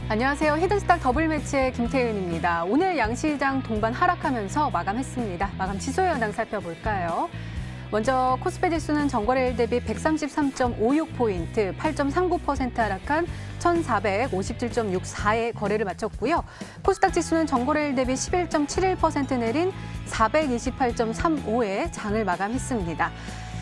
안녕하세요. 히든스탁 더블 매치의 김태윤입니다. 오늘 양시장 동반 하락하면서 마감했습니다. 마감 지수의 현황 살펴볼까요? 먼저 코스피 지수는 전거래일 대비 133.56포인트, 8.39% 하락한 1,457.64의 거래를 마쳤고요. 코스닥 지수는 전거래일 대비 11.71% 내린 428.35의 장을 마감했습니다.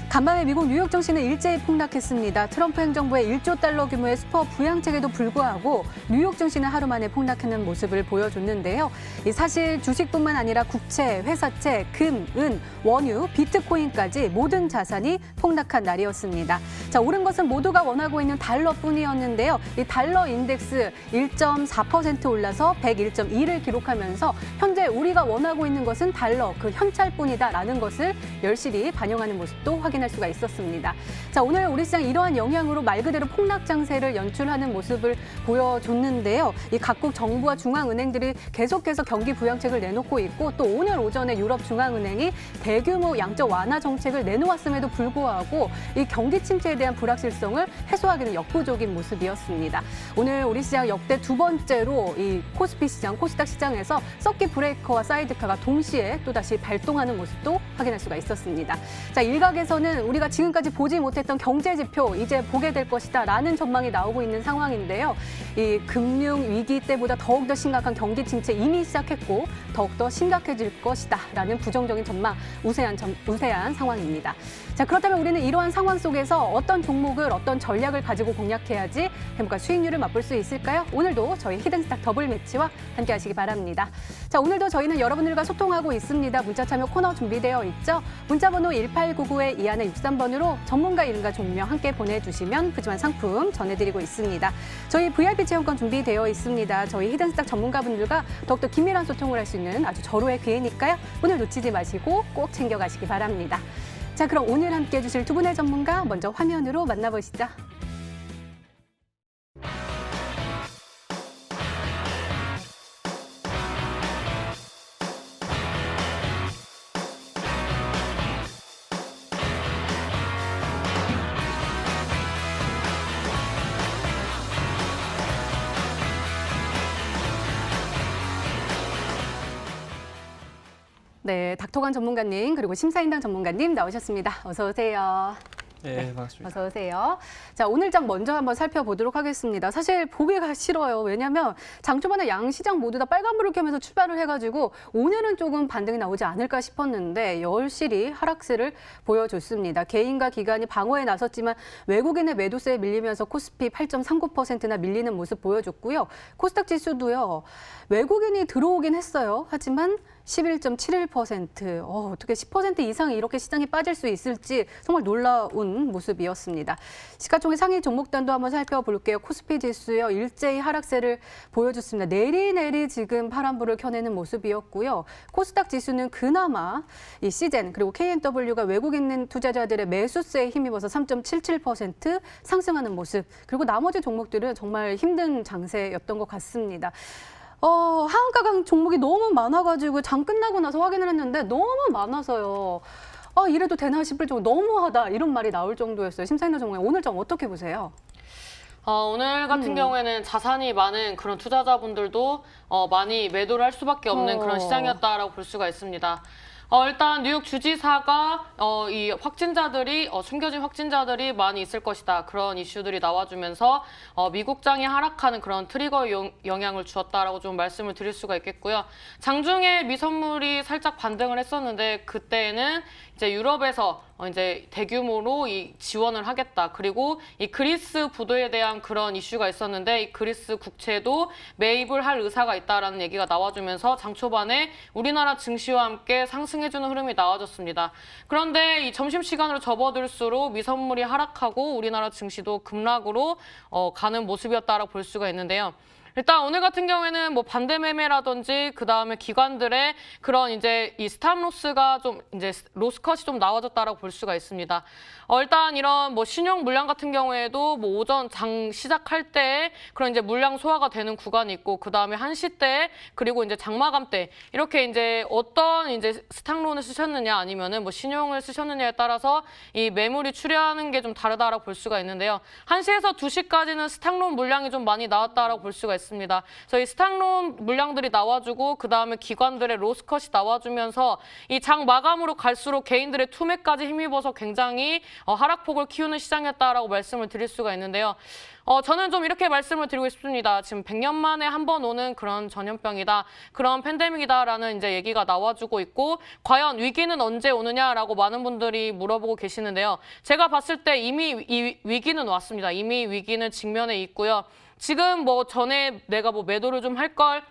간밤에 미국 뉴욕 증시는 일제히 폭락했습니다. 트럼프 행정부의 1조 달러 규모의 슈퍼 부양책에도 불구하고 뉴욕 증시는 하루 만에 폭락하는 모습을 보여줬는데요. 사실 주식뿐만 아니라 국채, 회사채, 금, 은, 원유, 비트코인까지 모든 자산이 폭락한 날이었습니다. 자, 오른 것은 모두가 원하고 있는 달러뿐이었는데요. 이 달러 인덱스 1.4% 올라서 101.2를 기록하면서 현재 우리가 원하고 있는 것은 달러, 그 현찰뿐이다라는 것을 열실히 반영하는 모습도 확인할 수가 있었습니다. 자, 오늘 우리 시장 이러한 영향으로 말 그대로 폭락 장세를 연출하는 모습을 보여줬는데요. 이 각국 정부와 중앙은행들이 계속해서 경기 부양책을 내놓고 있고 또 오늘 오전에 유럽 중앙은행이 대규모 양적 완화 정책을 내놓았음에도 불구하고 이 경기 침체에 대한 불확실성을 해소하기는 역부족인 모습이었습니다. 오늘 우리 시장 역대 두 번째로 이 코스피 시장, 코스닥 시장에서 서킷 브레이커와 사이드카가 동시에 또다시 발동하는 모습도 확인할 수가 있었습니다. 자, 일각에서는 우리가 지금까지 보지 못했던 경제 지표 이제 보게 될 것이다라는 전망이 나오고 있는 상황인데요. 이 금융 위기 때보다 더욱더 심각한 경기 침체 이미 시작했고 더욱더 심각해질 것이다라는 부정적인 전망 우세한 상황입니다. 자, 그렇다면 우리는 이러한 상황 속에서 어떤 종목을 어떤 전략을 가지고 공략해야지 행복한 수익률을 맛볼 수 있을까요? 오늘도 저희 히든스탁 더블 매치와 함께 하시기 바랍니다. 자, 오늘도 저희는 여러분들과 소통하고 있습니다. 문자 참여 코너 준비되어 있죠. 문자번호 1899에 2안에 63번으로 전문가 이름과 종명 함께 보내주시면 푸짐한 상품 전해드리고 있습니다. 저희 VIP 체험권 준비되어 있습니다. 저희 히든스탁 전문가분들과 더욱더 긴밀한 소통을 할 수 있는 아주 절호의 기회니까요. 오늘 놓치지 마시고 꼭 챙겨가시기 바랍니다. 자, 그럼 오늘 함께해 주실 두 분의 전문가 먼저 화면으로 만나보시죠. 네, 닥터관 전문가님 그리고 심사인당 전문가님 나오셨습니다. 어서 오세요. 네, 반갑습니다. 어서 오세요. 자, 오늘 장 먼저 한번 살펴보도록 하겠습니다. 사실 보기가 싫어요. 왜냐하면 장 초반에 양 시장 모두 다 빨간불을 켜면서 출발을 해가지고 오늘은 조금 반등이 나오지 않을까 싶었는데 열실히 하락세를 보여줬습니다. 개인과 기관이 방어에 나섰지만 외국인의 매도세에 밀리면서 코스피 8.39%나 밀리는 모습 보여줬고요. 코스닥 지수도요. 외국인이 들어오긴 했어요. 하지만 11.71%. 어떻게 10% 이상 이렇게 시장이 빠질 수 있을지 정말 놀라운 모습이었습니다. 시가총액 상위 종목단도 한번 살펴볼게요. 코스피 지수요. 일제히 하락세를 보여줬습니다. 내리내리 지금 파란불을 켜내는 모습이었고요. 코스닥 지수는 그나마 이 시젠 그리고 KNW가 외국인 투자자들의 매수세에 힘입어서 3.77% 상승하는 모습. 그리고 나머지 종목들은 정말 힘든 장세였던 것 같습니다. 하한가 종목이 너무 많아가지고 장 끝나고 나서 확인을 했는데 너무 많아서요. 이래도 되나 싶을 정도 너무하다 이런 말이 나올 정도였어요. 심사인단 전문가 오늘 장 어떻게 보세요? 오늘 같은 경우에는 자산이 많은 그런 투자자분들도 많이 매도를 할 수밖에 없는 그런 시장이었다라고 볼 수가 있습니다. 일단 뉴욕 주지사가 이 확진자들이 숨겨진 확진자들이 많이 있을 것이다. 그런 이슈들이 나와주면서 미국장이 하락하는 그런 트리거 영향을 주었다라고 좀 말씀을 드릴 수가 있겠고요. 장중에 미선물이 살짝 반등을 했었는데 그때는 이제 유럽에서 이제 대규모로 이 지원을 하겠다. 그리고 이 그리스 부도에 대한 그런 이슈가 있었는데 이 그리스 국채도 매입을 할 의사가 있다라는 얘기가 나와주면서 장 초반에 우리나라 증시와 함께 상승해주는 흐름이 나와줬습니다. 그런데 이 점심시간으로 접어들수록 미선물이 하락하고 우리나라 증시도 급락으로 가는 모습이었다라고 볼 수가 있는데요. 일단 오늘 같은 경우에는 뭐 반대 매매라든지 그 다음에 기관들의 그런 이제 이 스탑로스가 좀 이제 로스컷이 좀 나와졌다라고 볼 수가 있습니다. 일단 이런 뭐 신용 물량 같은 경우에도 뭐 오전 장 시작할 때 그런 이제 물량 소화가 되는 구간이 있고 그 다음에 1시 때 그리고 이제 장마감 때 이렇게 이제 어떤 이제 스탁론을 쓰셨느냐 아니면은 뭐 신용을 쓰셨느냐에 따라서 이 매물이 추려하는 게 좀 다르다라고 볼 수가 있는데요. 1시에서 2시까지는 스탁론 물량이 좀 많이 나왔다라고 볼 수가 있습니다. 있습니다. 저희 스탁론 물량들이 나와주고 그다음에 기관들의 로스컷이 나와주면서 이 장 마감으로 갈수록 개인들의 투매까지 힘입어서 굉장히 하락폭을 키우는 시장이었다라고 말씀을 드릴 수가 있는데요. 저는 좀 이렇게 말씀을 드리고 싶습니다. 지금 100년 만에 한 번 오는 그런 전염병이다, 그런 팬데믹이다라는 이제 얘기가 나와주고 있고, 과연 위기는 언제 오느냐라고 많은 분들이 물어보고 계시는데요. 제가 봤을 때 이미 이 위기는 왔습니다. 이미 위기는 직면에 있고요. 지금 뭐 전에 내가 뭐 매도를 좀 할 걸,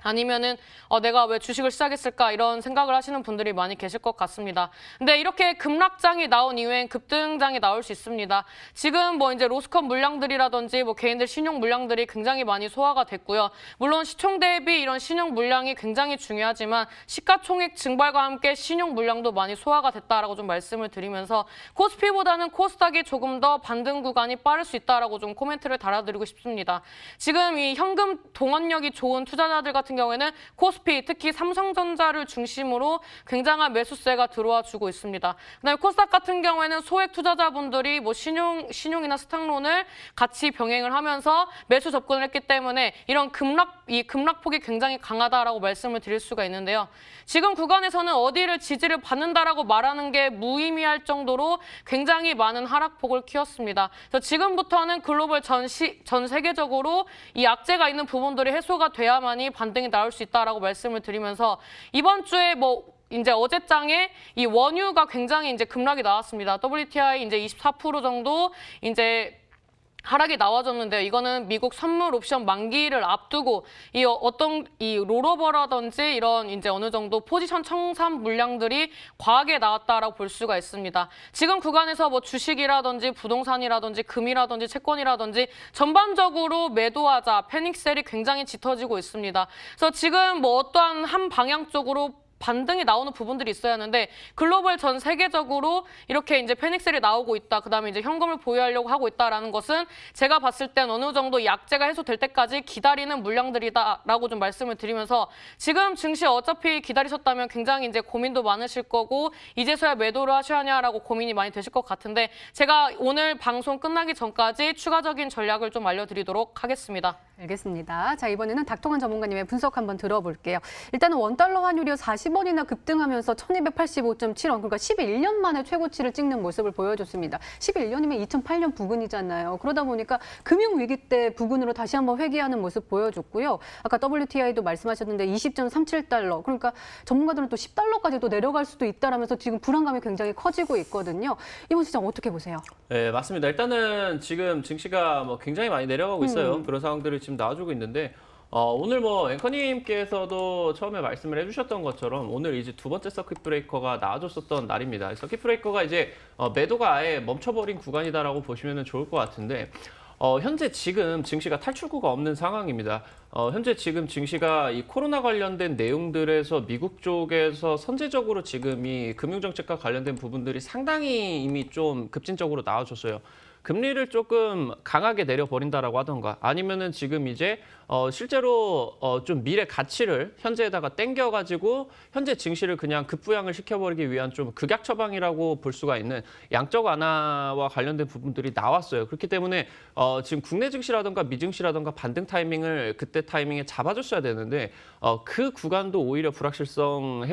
아니면은 내가 왜 주식을 시작했을까 이런 생각을 하시는 분들이 많이 계실 것 같습니다. 근데 이렇게 급락장이 나온 이후엔 급등장이 나올 수 있습니다. 지금 뭐 이제 로스컷 물량들이라든지 뭐 개인들 신용 물량들이 굉장히 많이 소화가 됐고요. 물론 시총 대비 이런 신용 물량이 굉장히 중요하지만 시가총액 증발과 함께 신용 물량도 많이 소화가 됐다라고 좀 말씀을 드리면서 코스피보다는 코스닥이 조금 더 반등 구간이 빠를 수 있다라고 좀 코멘트를 달아드리고 싶습니다. 지금 이 현금 동원력이 좋은 투자자들 같은 경우에는 코스피, 특히 삼성전자를 중심으로 굉장한 매수세가 들어와 주고 있습니다. 그다음에 코스닥 같은 경우에는 소액 투자자분들이 뭐 신용이나 스탁론을 같이 병행을 하면서 매수 접근을 했기 때문에 이런 급락폭이 굉장히 강하다라고 말씀을 드릴 수가 있는데요. 지금 구간에서는 어디를 지지를 받는다라고 말하는 게 무의미할 정도로 굉장히 많은 하락폭을 키웠습니다. 그래서 지금부터는 글로벌 전 세계적으로 이 악재가 있는 부분들이 해소가 돼야만이 반등이 나올 수 있다라고 말씀을 드리면서 이번 주에 뭐 이제 어제장에 이 원유가 굉장히 이제 급락이 나왔습니다. WTI 이제 24% 정도 이제 하락이 나와줬는데요. 이거는 미국 선물 옵션 만기를 앞두고 이 롤오버라든지 이런 이제 어느 정도 포지션 청산 물량들이 과하게 나왔다라고 볼 수가 있습니다. 지금 구간에서 뭐 주식이라든지 부동산이라든지 금이라든지 채권이라든지 전반적으로 매도하자 패닉셀이 굉장히 짙어지고 있습니다. 그래서 지금 뭐 어떠한 한 방향 쪽으로 반등이 나오는 부분들이 있어야 하는데 글로벌 전 세계적으로 이렇게 이제 패닉셀이 나오고 있다. 그다음에 이제 현금을 보유하려고 하고 있다라는 것은 제가 봤을 땐 어느 정도 약재가 해소될 때까지 기다리는 물량들이다라고 좀 말씀을 드리면서 지금 증시 어차피 기다리셨다면 굉장히 이제 고민도 많으실 거고 이제서야 매도를 하셔야 하냐라고 고민이 많이 되실 것 같은데 제가 오늘 방송 끝나기 전까지 추가적인 전략을 좀 알려드리도록 하겠습니다. 알겠습니다. 자, 이번에는 닥통한 전문가님의 분석 한번 들어볼게요. 일단은 원달러 환율이 40원이나 급등하면서 1285.7원, 그러니까 11년 만에 최고치를 찍는 모습을 보여줬습니다. 11년이면 2008년 부근이잖아요. 그러다 보니까 금융위기 때 부근으로 다시 한번 회귀하는 모습 보여줬고요. 아까 WTI도 말씀하셨는데 20.37달러, 그러니까 전문가들은 또 10달러까지도 내려갈 수도 있다라면서 지금 불안감이 굉장히 커지고 있거든요. 이번 시장 어떻게 보세요? 네, 맞습니다. 일단은 지금 증시가 뭐 굉장히 많이 내려가고 있어요. 그런 상황들이 지금 나와주고 있는데 오늘 뭐 앵커님께서도 처음에 말씀을 해주셨던 것처럼 오늘 이제 두 번째 서킷 브레이커가 나와줬었던 날입니다. 서킷 브레이커가 이제 매도가 아예 멈춰버린 구간이다라고 보시면 좋을 것 같은데 현재 지금 증시가 탈출구가 없는 상황입니다. 현재 지금 증시가 이 코로나 관련된 내용들에서 미국 쪽에서 선제적으로 지금 이 금융정책과 관련된 부분들이 상당히 이미 좀 급진적으로 나와줬어요. 금리를 조금 강하게 내려버린다라고 하던가 아니면은 지금 이제 실제로 좀 미래 가치를 현재에다가 땡겨가지고 현재 증시를 그냥 급부양을 시켜버리기 위한 좀 극약 처방이라고 볼 수가 있는 양적 완화와 관련된 부분들이 나왔어요. 그렇기 때문에 지금 국내 증시라던가 미증시라던가 반등 타이밍을 그때 타이밍에 잡아줬어야 되는데 그 구간도 오히려 불확실성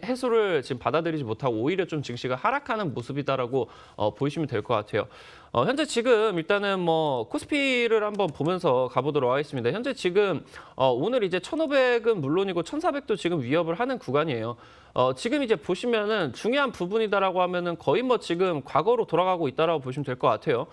해소를 지금 받아들이지 못하고 오히려 좀 증시가 하락하는 모습이다라고 보시면 될 것 같아요. 현재 지금 일단은 뭐 코스피를 한번 보면서 가보도록 하겠습니다. 현재 지금 오늘 이제 1,500은 물론이고 1,400도 지금 위협을 하는 구간이에요. 지금 이제 보시면은 중요한 부분이다라고 하면은 거의 뭐 지금 과거로 돌아가고 있다라고 보시면 될 것 같아요.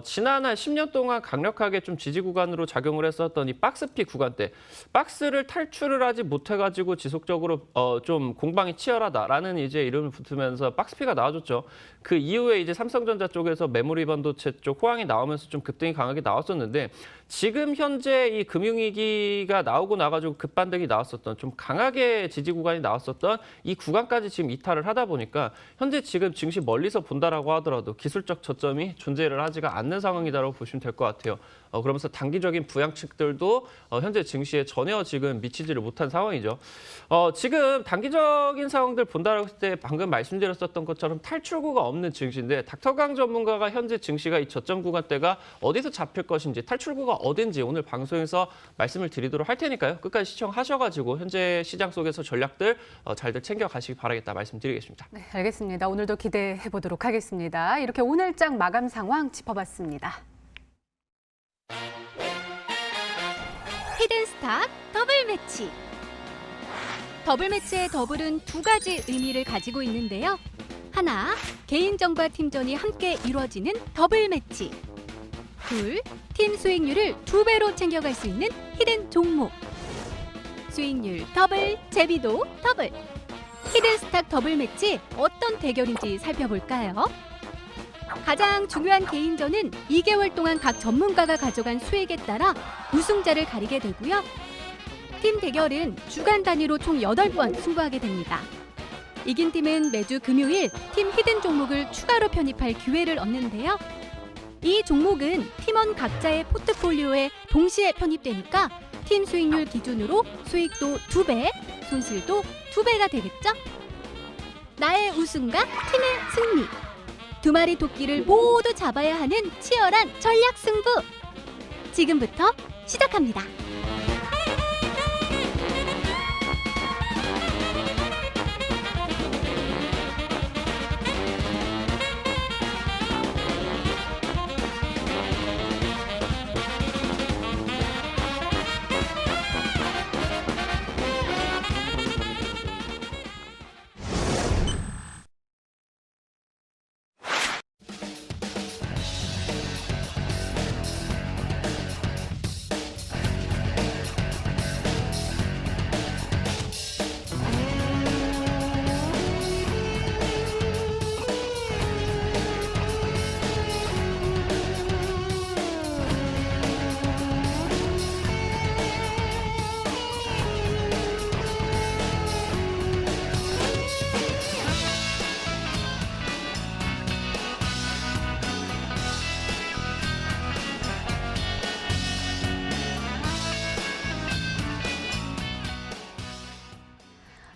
지난 한 10년 동안 강력하게 좀 지지 구간으로 작용을 했었던 이 박스피 구간대, 박스를 탈출을 하지 못해가지고 지속적으로 좀 공방이 치열하다라는 이제 이름을 붙으면서 박스피가 나와줬죠. 그 이후에 이제 삼성전자 쪽에서 메모리 반도체 쪽 호황이 나오면서 좀 급등이 강하게 나왔었는데 지금 현재 이 금융위기가 나오고 나가지고 급반등이 나왔었던 좀 강하게 지지 구간이 나왔었던 이 구간까지 지금 이탈을 하다 보니까 현재 지금 증시 멀리서 본다라고 하더라도 기술적 저점이 존재를 하지 올라가지가 않는 상황이다라고 보시면 될 것 같아요. 그러면서 단기적인 부양책들도 현재 증시에 전혀 지금 미치지를 못한 상황이죠. 지금 단기적인 상황들 본다라고 했을 때 방금 말씀드렸었던 것처럼 탈출구가 없는 증시인데 닥터강 전문가가 현재 증시가 이 저점 구간대가 어디서 잡힐 것인지 탈출구가 어딘지 오늘 방송에서 말씀을 드리도록 할 테니까요. 끝까지 시청하셔가지고 현재 시장 속에서 전략들 잘들 챙겨가시기 바라겠다 말씀드리겠습니다. 네, 알겠습니다. 오늘도 기대해 보도록 하겠습니다. 이렇게 오늘장 마감 상황 짚어봤습니다. 히든스탁 더블 매치. 더블 매치의 더블은 두 가지 의미를 가지고 있는데요. 하나, 개인전과 팀전이 함께 이루어지는 더블 매치. 둘, 팀 수익률을 2배로 챙겨갈 수 있는 히든 종목. 수익률 더블, 재미도 더블. 히든스탁 더블 매치 어떤 대결인지 살펴볼까요? 가장 중요한 개인전은 2개월 동안 각 전문가가 가져간 수익에 따라 우승자를 가리게 되고요. 팀 대결은 주간 단위로 총 8번 승부하게 됩니다. 이긴 팀은 매주 금요일 팀 히든 종목을 추가로 편입할 기회를 얻는데요. 이 종목은 팀원 각자의 포트폴리오에 동시에 편입되니까 팀 수익률 기준으로 수익도 2배, 손실도 2배가 되겠죠? 나의 우승과 팀의 승리. 두 마리 토끼를 모두 잡아야 하는 치열한 전략 승부. 지금부터 시작합니다.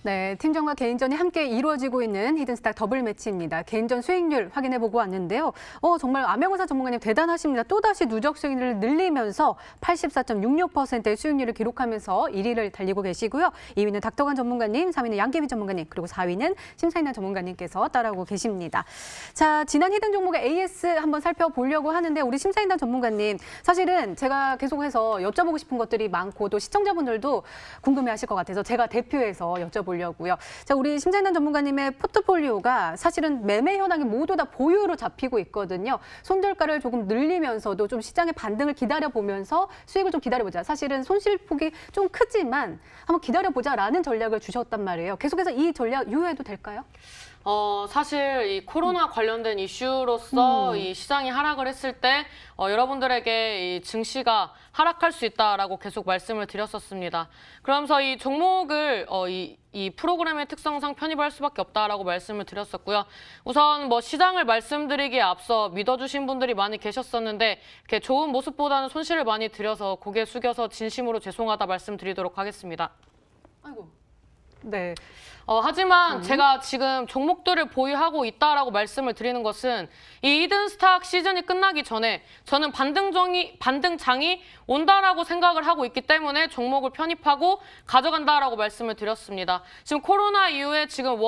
네, 팀전과 개인전이 함께 이루어지고 있는 히든스탁 더블 매치입니다. 개인전 수익률 확인해보고 왔는데요. 정말 암행어사 전문가님 대단하십니다. 또다시 누적 수익률을 늘리면서 84.66%의 수익률을 기록하면서 1위를 달리고 계시고요. 2위는 닥터관 전문가님, 3위는 양계비 전문가님, 그리고 4위는 심사인단 전문가님께서 따라오고 계십니다. 자, 지난 히든 종목의 AS 한번 살펴보려고 하는데 우리 심사인단 전문가님, 사실은 제가 계속해서 여쭤보고 싶은 것들이 많고 또 시청자분들도 궁금해하실 것 같아서 제가 대표해서 여쭤보려고요. 자, 우리 심사인단 전문가님의 포트폴리오가 사실은 매매 현황이 모두 다 보유로 잡히고 있거든요. 손절가를 조금 늘리면서도 좀 시장의 반등을 기다려보면서 수익을 좀 기다려보자. 사실은 손실폭이 좀 크지만 한번 기다려보자라는 전략을 주셨단 말이에요. 계속해서 이 전략 유효해도 될까요? 사실 이 코로나 관련된 이슈로서 이 시장이 하락을 했을 때 여러분들에게 이 증시가 하락할 수 있다라고 계속 말씀을 드렸었습니다. 그러면서 이 종목을 이 프로그램의 특성상 편입할 수밖에 없다라고 말씀을 드렸었고요. 우선 뭐 시장을 말씀드리기에 앞서 믿어주신 분들이 많이 계셨었는데 이렇게 좋은 모습보다는 손실을 많이 들여서 고개 숙여서 진심으로 죄송하다 말씀드리도록 하겠습니다. 아이고. 네. 하지만 제가 지금 종목들을 보유하고 있다라고 말씀을 드리는 것은 이 히든스탁 시즌이 끝나기 전에 저는 반등장이 온다라고 생각을 하고 있기 때문에 종목을 편입하고 가져간다라고 말씀을 드렸습니다. 지금 코로나 이후에 지금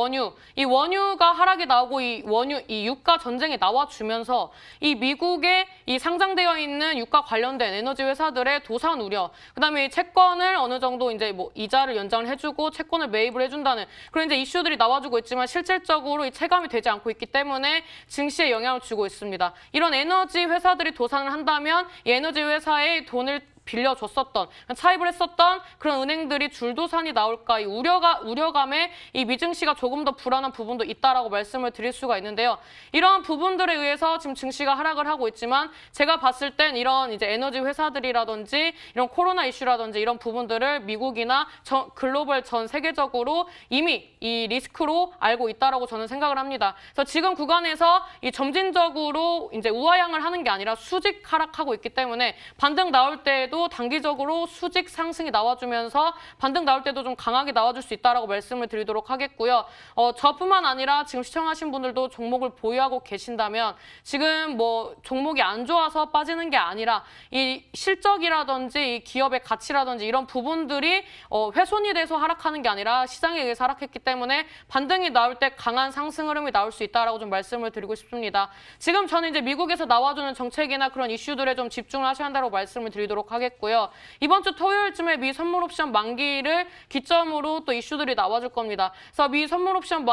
이 원유가 하락이 나오고 이 유가 전쟁이 나와주면서 이 미국에 이 상장되어 있는 유가 관련된 에너지 회사들의 도산 우려, 그다음에 이 채권을 어느 정도 이제 뭐 이자를 연장을 해주고 채권을 매입을 해준다는 그런 이제 이슈들이 나와주고 있지만 실질적으로 이 체감이 되지 않고 있기 때문에 증시에 영향을 주고 있습니다. 이런 에너지 회사들이 도산을 한다면 이 에너지 회사의 돈을 빌려줬었던, 차입을 했었던 그런 은행들이 줄도산이 나올까 이 우려감에 이 미증시가 조금 더 불안한 부분도 있다라고 말씀을 드릴 수가 있는데요. 이러한 부분들에 의해서 지금 증시가 하락을 하고 있지만 제가 봤을 땐 이런 이제 에너지 회사들이라든지 이런 코로나 이슈라든지 이런 부분들을 미국이나 글로벌 전 세계적으로 이미 이 리스크로 알고 있다라고 저는 생각을 합니다. 그래서 지금 구간에서 이 점진적으로 이제 우하향을 하는 게 아니라 수직 하락하고 있기 때문에 반등 나올 때에도 단기적으로 수직 상승이 나와주면서 반등 나올 때도 좀 강하게 나와줄 수 있다라고 말씀을 드리도록 하겠고요. 저뿐만 아니라 지금 시청하신 분들도 종목을 보유하고 계신다면 지금 뭐 종목이 안 좋아서 빠지는 게 아니라 이 실적이라든지 이 기업의 가치라든지 이런 부분들이 훼손이 돼서 하락하는 게 아니라 시장에 의해서 하락했기 때문에 반등이 나올 때 강한 상승 흐름이 나올 수 있다라고 좀 말씀을 드리고 싶습니다. 지금 저는 이제 미국에서 나와주는 정책이나 그런 이슈들에 좀 집중을 하셔야 한다고 말씀을 드리도록 하겠고요. 이번 주 토요일쯤에 미 선물 옵션 만기를 기점으로 또 이슈들이 나와줄 겁니다. 그래서 미 선물 옵션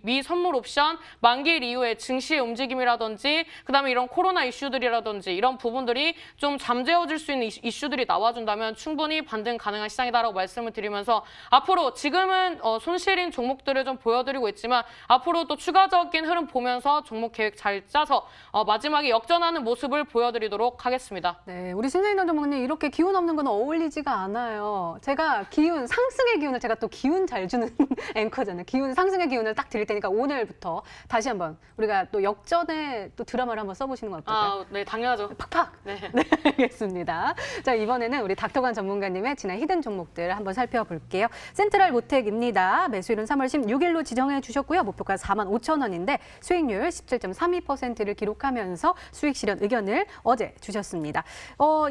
미 선물 옵션 만기일 이후에 증시의 움직임이라든지 그다음에 이런 코로나 이슈들이라든지 이런 부분들이 좀 잠재워질 수 있는 이슈들이 나와준다면 충분히 반등 가능한 시장이다라고 말씀을 드리면서 앞으로 지금은 손실인 종목들을 좀 보여드리고 있지만 앞으로 또 추가적인 흐름 보면서 종목 계획 잘 짜서 마지막에 역전하는 모습을 보여드리도록 하겠습니다. 네, 우리 신세인 전문가님 이렇게 기운 없는 건 어울리지가 않아요. 제가 기운, 상승의 기운을 제가 또 기운 잘 주는 앵커잖아요. 기운, 상승의 기운을 딱 드릴 테니까 오늘부터 다시 한번 우리가 또 역전의 또 드라마를 한번 써보시는 건 어떨까요? 네, 당연하죠. 팍팍! 네. 네, 알겠습니다. 자, 이번에는 우리 닥터관 전문가님의 지난 히든 종목들 한번 살펴볼게요. 센트럴 모텍입니다. 매수일은 3월 16일로 지정해 주셨고요. 목표가 45,000원인데 수익률 17.32%를 기록하면서 수익 실현 의견을 어제 주셨습니다.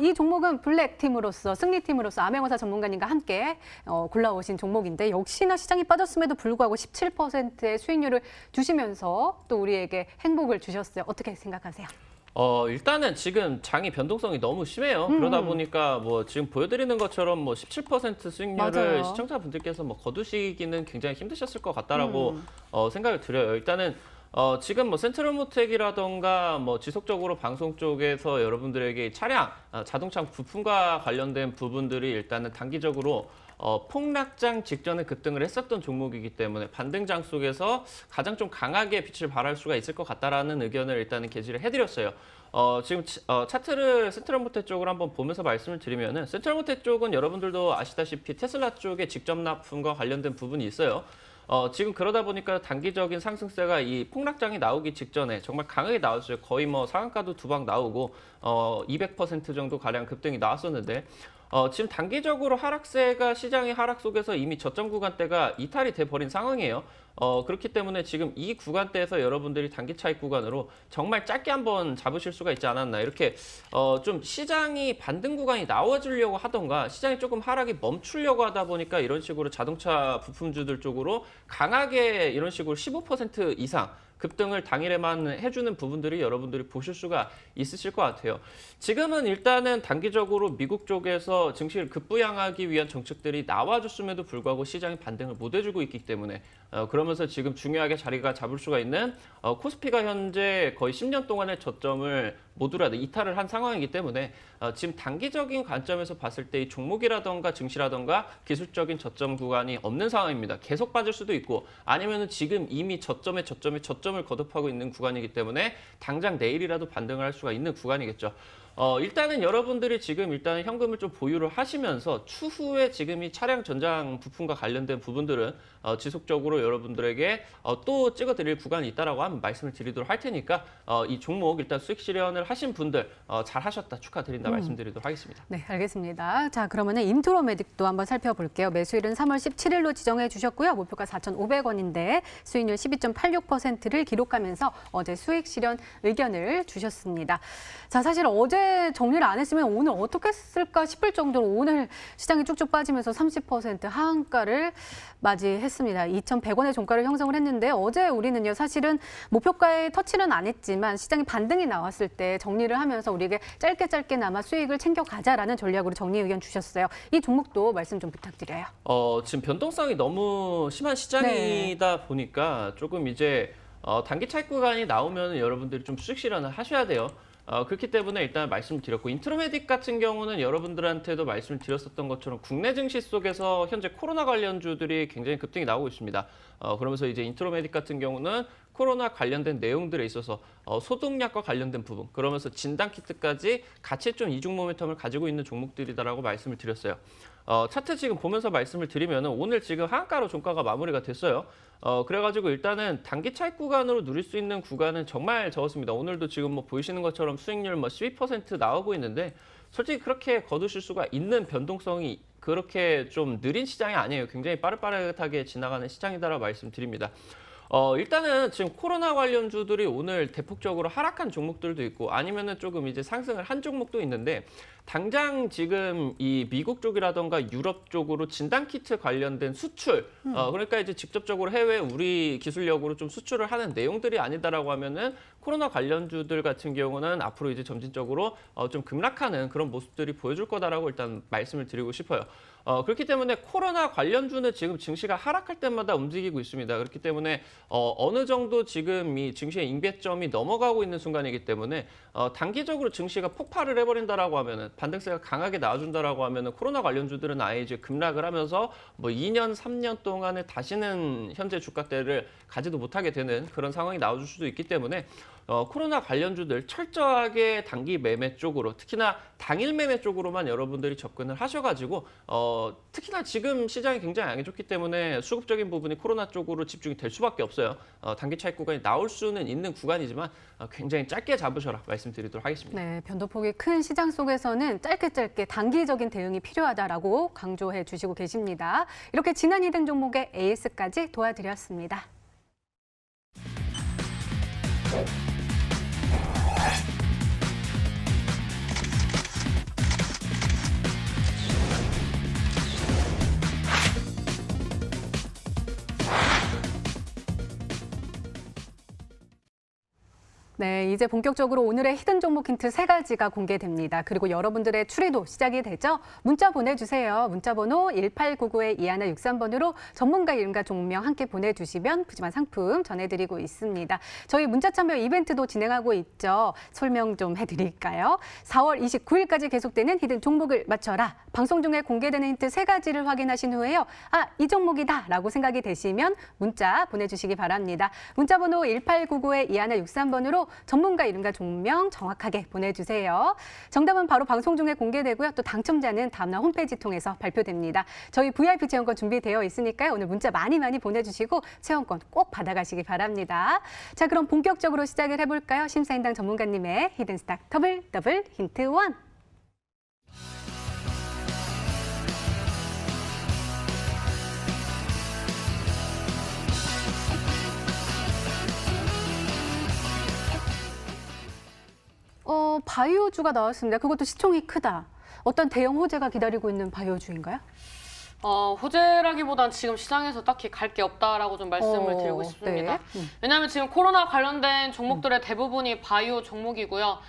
이 종목은 블랙팀으로서 승리팀으로서 암행어사 전문가님과 함께 골라오신 종목인데 역시나 시장이 빠졌음에도 불구하고 17%의 수익률을 주시면서 또 우리에게 행복을 주셨어요. 어떻게 생각하세요? 일단은 지금 장이 변동성이 너무 심해요. 그러다 보니까 뭐 지금 보여드리는 것처럼 뭐 17% 수익률을 맞아요. 시청자분들께서 뭐 거두시기는 굉장히 힘드셨을 것 같다라고 생각을 드려요. 일단은 지금 뭐 센트럴모텍이라던가 뭐 지속적으로 방송 쪽에서 여러분들에게 차량, 자동차 부품과 관련된 부분들이 일단은 단기적으로 폭락장 직전에 급등을 했었던 종목이기 때문에 반등장 속에서 가장 좀 강하게 빛을 발할 수가 있을 것 같다라는 의견을 일단은 게시를 해드렸어요. 지금 차트를 센트럴모텍 쪽으로 한번 보면서 말씀을 드리면은 센트럴모텍 쪽은 여러분들도 아시다시피 테슬라 쪽에 직접 납품과 관련된 부분이 있어요. 지금 그러다 보니까 단기적인 상승세가 이 폭락장이 나오기 직전에 정말 강하게 나왔어요. 거의 뭐 상한가도 두 방 나오고 200% 정도 가량 급등이 나왔었는데 지금 단기적으로 하락세가 시장의 하락 속에서 이미 저점 구간대가 이탈이 돼버린 상황이에요. 그렇기 때문에 지금 이 구간대에서 여러분들이 단기 차익 구간으로 정말 짧게 한번 잡으실 수가 있지 않았나. 이렇게 좀 시장이 반등 구간이 나와주려고 하던가 시장이 조금 하락이 멈추려고 하다 보니까 이런 식으로 자동차 부품주들 쪽으로 강하게 이런 식으로 15% 이상 급등을 당일에만 해주는 부분들이 여러분들이 보실 수가 있으실 것 같아요. 지금은 일단은 단기적으로 미국 쪽에서 증시를 급부양하기 위한 정책들이 나와줬음에도 불구하고 시장이 반등을 못 해주고 있기 때문에 그러면서 지금 중요하게 자리가 잡을 수가 있는 코스피가 현재 거의 10년 동안의 저점을 모두라도 이탈을 한 상황이기 때문에 지금 단기적인 관점에서 봤을 때 이 종목이라던가 증시라던가 기술적인 저점 구간이 없는 상황입니다. 계속 빠질 수도 있고 아니면은 지금 이미 저점에 저점을 거듭하고 있는 구간이기 때문에 당장 내일이라도 반등을 할 수가 있는 구간이겠죠. 일단은 여러분들이 지금 일단은 현금을 좀 보유를 하시면서 추후에 지금 이 차량 전장 부품과 관련된 부분들은 지속적으로 여러분들에게 또 찍어드릴 구간이 있다라고 한번 말씀을 드리도록 할 테니까 이 종목 일단 수익 실현을 하신 분들 잘 하셨다 축하드린다 말씀드리도록 하겠습니다. 네, 알겠습니다. 자, 그러면은 인트로메딕도 한번 살펴볼게요. 매수일은 3월 17일로 지정해 주셨고요. 목표가 4,500원인데 수익률 12.86%를 기록하면서 어제 수익 실현 의견을 주셨습니다. 자, 사실 어제 정리를 안 했으면 오늘 어떻게 했을까 싶을 정도로 오늘 시장이 쭉쭉 빠지면서 30% 하한가를 맞이했습니다. 2,100원의 종가를 형성을 했는데 어제 우리는요 사실은 목표가에 터치는 안 했지만 시장이 반등이 나왔을 때 정리를 하면서 우리에게 짧게나마 수익을 챙겨가자라는 전략으로 정리 의견 주셨어요. 이 종목도 말씀 좀 부탁드려요. 지금 변동성이 너무 심한 시장이다 보니까 조금 이제 단기 차익 구간이 나오면 여러분들이 좀 수익 실현을 하셔야 돼요. 그렇기 때문에 일단 말씀을 드렸고 인트로메딕 같은 경우는 여러분들한테도 말씀을 드렸었던 것처럼 국내 증시 속에서 현재 코로나 관련주들이 굉장히 급등이 나오고 있습니다. 그러면서 이제 인트로메딕 같은 경우는 코로나 관련된 내용들에 있어서 소독약과 관련된 부분, 그러면서 진단키트까지 같이 좀 이중 모멘텀을 가지고 있는 종목들이다라고 말씀을 드렸어요. 차트 지금 보면서 말씀을 드리면 오늘 지금 하한가로 종가가 마무리가 됐어요. 그래가지고 일단은 단기 차익 구간으로 누릴 수 있는 구간은 정말 적었습니다. 오늘도 지금 뭐 보이시는 것처럼 수익률 뭐 12% 나오고 있는데 솔직히 그렇게 거두실 수가 있는 변동성이 그렇게 좀 느린 시장이 아니에요. 굉장히 빠릿빠릿하게 지나가는 시장이다라고 말씀드립니다. 일단은 지금 코로나 관련주들이 오늘 대폭적으로 하락한 종목들도 있고 아니면은 조금 이제 상승을 한 종목도 있는데 당장 지금 이 미국 쪽이라던가 유럽 쪽으로 진단키트 관련된 수출, 그러니까 이제 직접적으로 해외 우리 기술력으로 좀 수출을 하는 내용들이 아니다라고 하면은 코로나 관련주들 같은 경우는 앞으로 이제 점진적으로 좀 급락하는 그런 모습들이 보여줄 거다라고 일단 말씀을 드리고 싶어요. 그렇기 때문에 코로나 관련주는 지금 증시가 하락할 때마다 움직이고 있습니다. 그렇기 때문에 어느 정도 지금 이 증시의 임계점이 넘어가고 있는 순간이기 때문에 단기적으로 증시가 폭발을 해버린다라고 하면은 반등세가 강하게 나와준다라고 하면은 코로나 관련주들은 아예 이제 급락을 하면서 뭐 2년, 3년 동안에 다시는 현재 주가대를 가지도 못하게 되는 그런 상황이 나와줄 수도 있기 때문에 코로나 관련주들 철저하게 단기 매매 쪽으로 특히나 당일 매매 쪽으로만 여러분들이 접근을 하셔가지고 특히나 지금 시장이 굉장히 안 좋기 때문에 수급적인 부분이 코로나 쪽으로 집중이 될 수밖에 없어요. 단기 차익 구간이 나올 수는 있는 구간이지만 굉장히 짧게 잡으셔라 말씀드리도록 하겠습니다. 네, 변동폭이 큰 시장 속에서는 짧게 단기적인 대응이 필요하다라고 강조해 주시고 계십니다. 이렇게 지난 2등 종목의 AS까지 도와드렸습니다. 네, 이제 본격적으로 오늘의 히든 종목 힌트 3가지가 공개됩니다. 그리고 여러분들의 추리도 시작이 되죠? 문자 보내주세요. 문자 번호 1899-2163번으로 전문가 이름과 종명 함께 보내주시면 푸짐한 상품 전해드리고 있습니다. 저희 문자 참여 이벤트도 진행하고 있죠. 설명 좀 해드릴까요? 4월 29일까지 계속되는 히든 종목을 맞춰라. 방송 중에 공개되는 힌트 3가지를 확인하신 후에요. 이 종목이다 라고 생각이 되시면 문자 보내주시기 바랍니다. 문자 번호 1899-2163번으로 전문가 이름과 종명 정확하게 보내주세요. 정답은 바로 방송 중에 공개되고요. 또 당첨자는 다음날 홈페이지 통해서 발표됩니다. 저희 VIP 체험권 준비되어 있으니까요. 오늘 문자 많이 보내주시고 체험권 꼭 받아가시기 바랍니다. 자, 그럼 본격적으로 시작을 해볼까요? 심사인당 전문가님의 히든스탁 더블 힌트 1. 바이오주가 나왔습니다. 그것도 시총이 크다. 어떤 대형 호재가 기다리고 있는 바이오주인가요? 호재라기보단 지금 시장에서 딱히 갈 게 없다라고 좀 말씀을 드리고 싶습니다. 네. 왜냐하면 지금 코로나 관련된 종목들의 대부분이 바이오 종목이고요.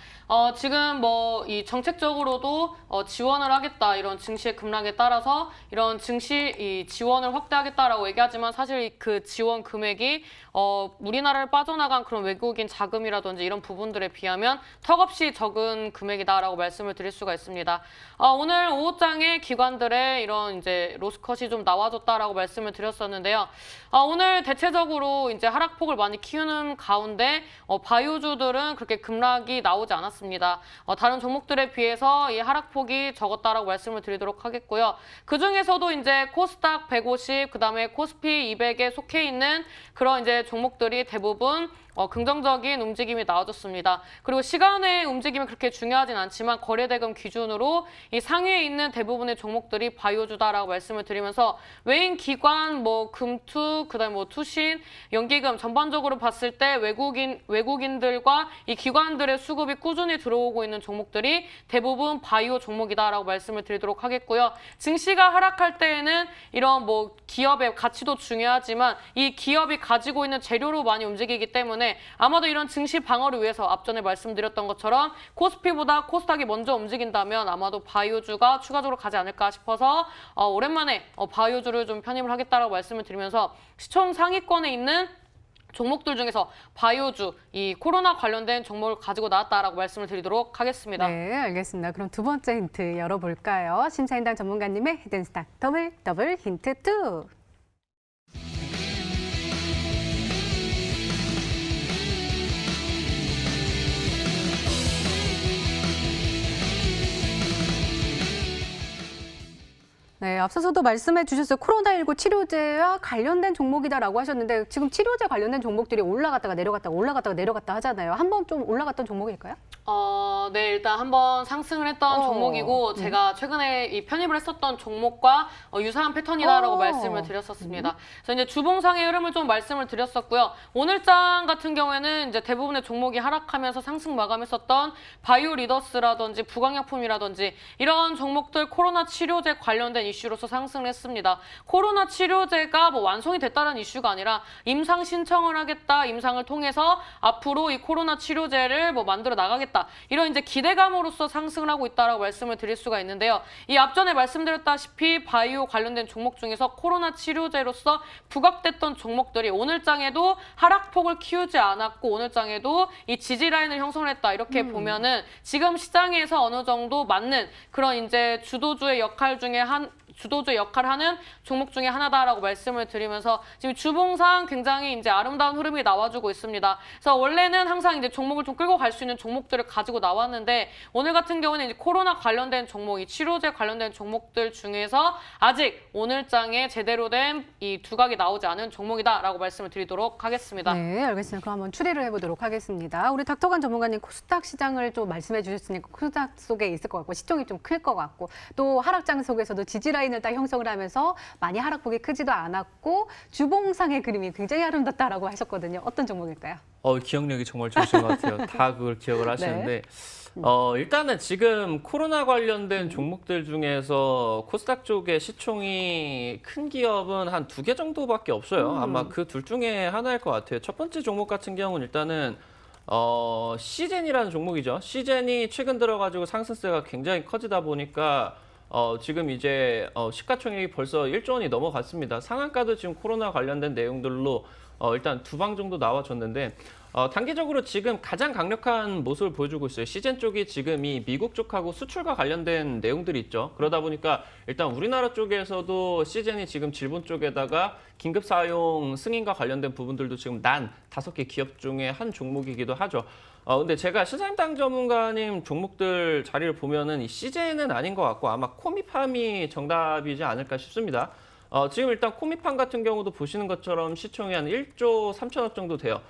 지금 뭐 이 정책적으로도 지원을 하겠다 이런 증시의 급락에 따라서 이런 증시 이 지원을 확대하겠다라고 얘기하지만 사실 그 지원 금액이 우리나라를 빠져나간 그런 외국인 자금이라든지 이런 부분들에 비하면 턱없이 적은 금액이다라고 말씀을 드릴 수가 있습니다. 오늘 오후장에 기관들의 이런 이제 로스컷이 좀 나와줬다라고 말씀을 드렸었는데요. 오늘 대체적으로 이제 하락폭을 많이 키우는 가운데 바이오주들은 그렇게 급락이 나오지 않았습니다. 다른 종목들에 비해서 이 하락폭이 적었다라고 말씀을 드리도록 하겠고요. 그 중에서도 이제 코스닥 150, 그다음에 코스피 200에 속해 있는 그런 이제 종목들이 대부분 긍정적인 움직임이 나와줬습니다. 그리고 시간의 움직임이 그렇게 중요하진 않지만 거래대금 기준으로 이 상위에 있는 대부분의 종목들이 바이오주다라고 말씀을 드리면서 외인 기관, 뭐 금투, 그다음에 뭐 투신, 연기금 전반적으로 봤을 때 외국인들과 이 기관들의 수급이 꾸준히 들어오고 있는 종목들이 대부분 바이오 종목이다라고 말씀을 드리도록 하겠고요. 증시가 하락할 때에는 이런 뭐 기업의 가치도 중요하지만 이 기업이 가지고 있는 재료로 많이 움직이기 때문에 아마도 이런 증시 방어를 위해서 앞전에 말씀드렸던 것처럼 코스피보다 코스닥이 먼저 움직인다면 아마도 바이오주가 추가적으로 가지 않을까 싶어서 오랜만에 바이오주를 좀 편입을 하겠다라고 말씀을 드리면서 시총 상위권에 있는 종목들 중에서 바이오주, 이 코로나 관련된 종목을 가지고 나왔다라고 말씀을 드리도록 하겠습니다. 네, 알겠습니다. 그럼 두 번째 힌트 열어볼까요? 심사인단 전문가님의 히든스탁 더블 힌트 2. 네, 앞서서도 말씀해 주셨어요. 코로나19 치료제와 관련된 종목이다라고 하셨는데 지금 치료제 관련된 종목들이 올라갔다가 내려갔다 하잖아요. 한번 좀 올라갔던 종목일까요? 네, 일단 한번 상승을 했던 종목이고 제가 최근에 이 편입을 했었던 종목과 유사한 패턴이다라고 말씀을 드렸었습니다. 그래서 이제 주봉상의 흐름을 좀 말씀을 드렸었고요. 오늘장 같은 경우에는 이제 대부분의 종목이 하락하면서 상승 마감했었던 바이오 리더스라든지 부강약품이라든지 이런 종목들 코로나 치료제 관련된 이슈로서 상승을 했습니다. 코로나 치료제가 뭐 완성이 됐다는 이슈가 아니라 임상 신청을 하겠다, 임상을 통해서 앞으로 이 코로나 치료제를 뭐 만들어 나가겠다. 이런 이제 기대감으로서 상승을 하고 있다라고 말씀을 드릴 수가 있는데요. 이 앞전에 말씀드렸다시피 바이오 관련된 종목 중에서 코로나 치료제로서 부각됐던 종목들이 오늘장에도 하락폭을 키우지 않았고 오늘장에도 이 지지 라인을 형성을 했다. 이렇게 보면은 지금 시장에서 어느 정도 맞는 그런 이제 주도주의 역할을 하는 종목 중에 하나다라고 말씀을 드리면서 지금 주봉상 굉장히 이제 아름다운 흐름이 나와주고 있습니다. 그래서 원래는 항상 이제 종목을 좀 끌고 갈 수 있는 종목들을 가지고 나왔는데 오늘 같은 경우는 이제 코로나 관련된 종목, 이 치료제 관련된 종목들 중에서 아직 오늘장에 제대로 된 이 두각이 나오지 않은 종목이다라고 말씀을 드리도록 하겠습니다. 네, 알겠습니다. 그럼 한번 추리를 해보도록 하겠습니다. 우리 닥터관 전문가님 코스닥 시장을 좀 말씀해 주셨으니까 코스닥 속에 있을 것 같고 시총이 좀 클 것 같고 또 하락장 속에서도 지지 라인을 딱 형성을 하면서 많이 하락폭이 크지도 않았고 주봉상의 그림이 굉장히 아름답다라고 하셨거든요. 어떤 종목일까요? 기억력이 정말 좋으신 것 같아요. 다 그걸 기억을 하시는데 일단은 지금 코로나 관련된 종목들 중에서 코스닥 쪽에 시총이 큰 기업은 한 2개 정도밖에 없어요. 아마 그 둘 중에 하나일 것 같아요. 첫 번째 종목 같은 경우는 일단은 시젠이라는 종목이죠. 시젠이 최근 들어가지고 상승세가 굉장히 커지다 보니까 지금 이제 시가총액이 벌써 1조 원이 넘어갔습니다. 상한가도 지금 코로나 관련된 내용들로 일단 2방 정도 나와줬는데 단기적으로 지금 가장 강력한 모습을 보여주고 있어요. 시젠 쪽이 지금 이 미국 쪽하고 수출과 관련된 내용들이 있죠. 그러다 보니까 일단 우리나라 쪽에서도 시젠이 지금 질본 쪽에다가 긴급 사용 승인과 관련된 부분들도 지금 난 5개 기업 중에 한 종목이기도 하죠. 근데 제가 시사임당 전문가님 종목들 자리를 보면은 이 시젠은 아닌 것 같고 아마 코미팜이 정답이지 않을까 싶습니다. 지금 일단 코미팜 같은 경우도 보시는 것처럼 시총이 한 1조 3천억 정도 돼요.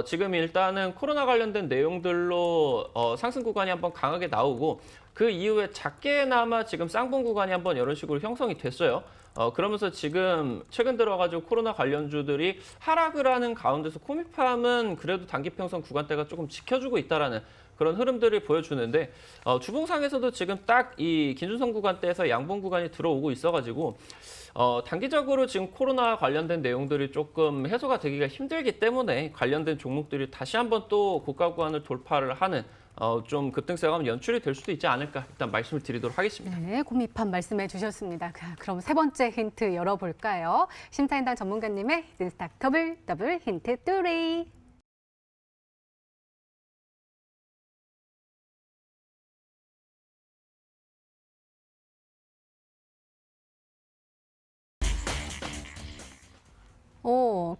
지금 일단은 코로나 관련된 내용들로 상승 구간이 한번 강하게 나오고 그 이후에 작게나마 지금 쌍봉 구간이 한번 이런 식으로 형성이 됐어요. 그러면서 지금 최근 들어가지고 코로나 관련주들이 하락을 하는 가운데서 코미팜은 그래도 단기 평선 구간대가 조금 지켜주고 있다라는 그런 흐름들을 보여주는데 주봉상에서도 지금 딱 이 긴준선 구간대에서 양봉 구간이 들어오고 있어가지고 단기적으로 지금 코로나 관련된 내용들이 조금 해소가 되기가 힘들기 때문에 관련된 종목들이 다시 한번 또 고가 구간을 돌파를 하는 좀 급등세가 연출이 될 수도 있지 않을까 일단 말씀을 드리도록 하겠습니다. 네, 고미판 말씀해 주셨습니다. 그럼 세 번째 힌트 열어볼까요? 심사인단 전문가님의 히든스탁 더블 힌트 3.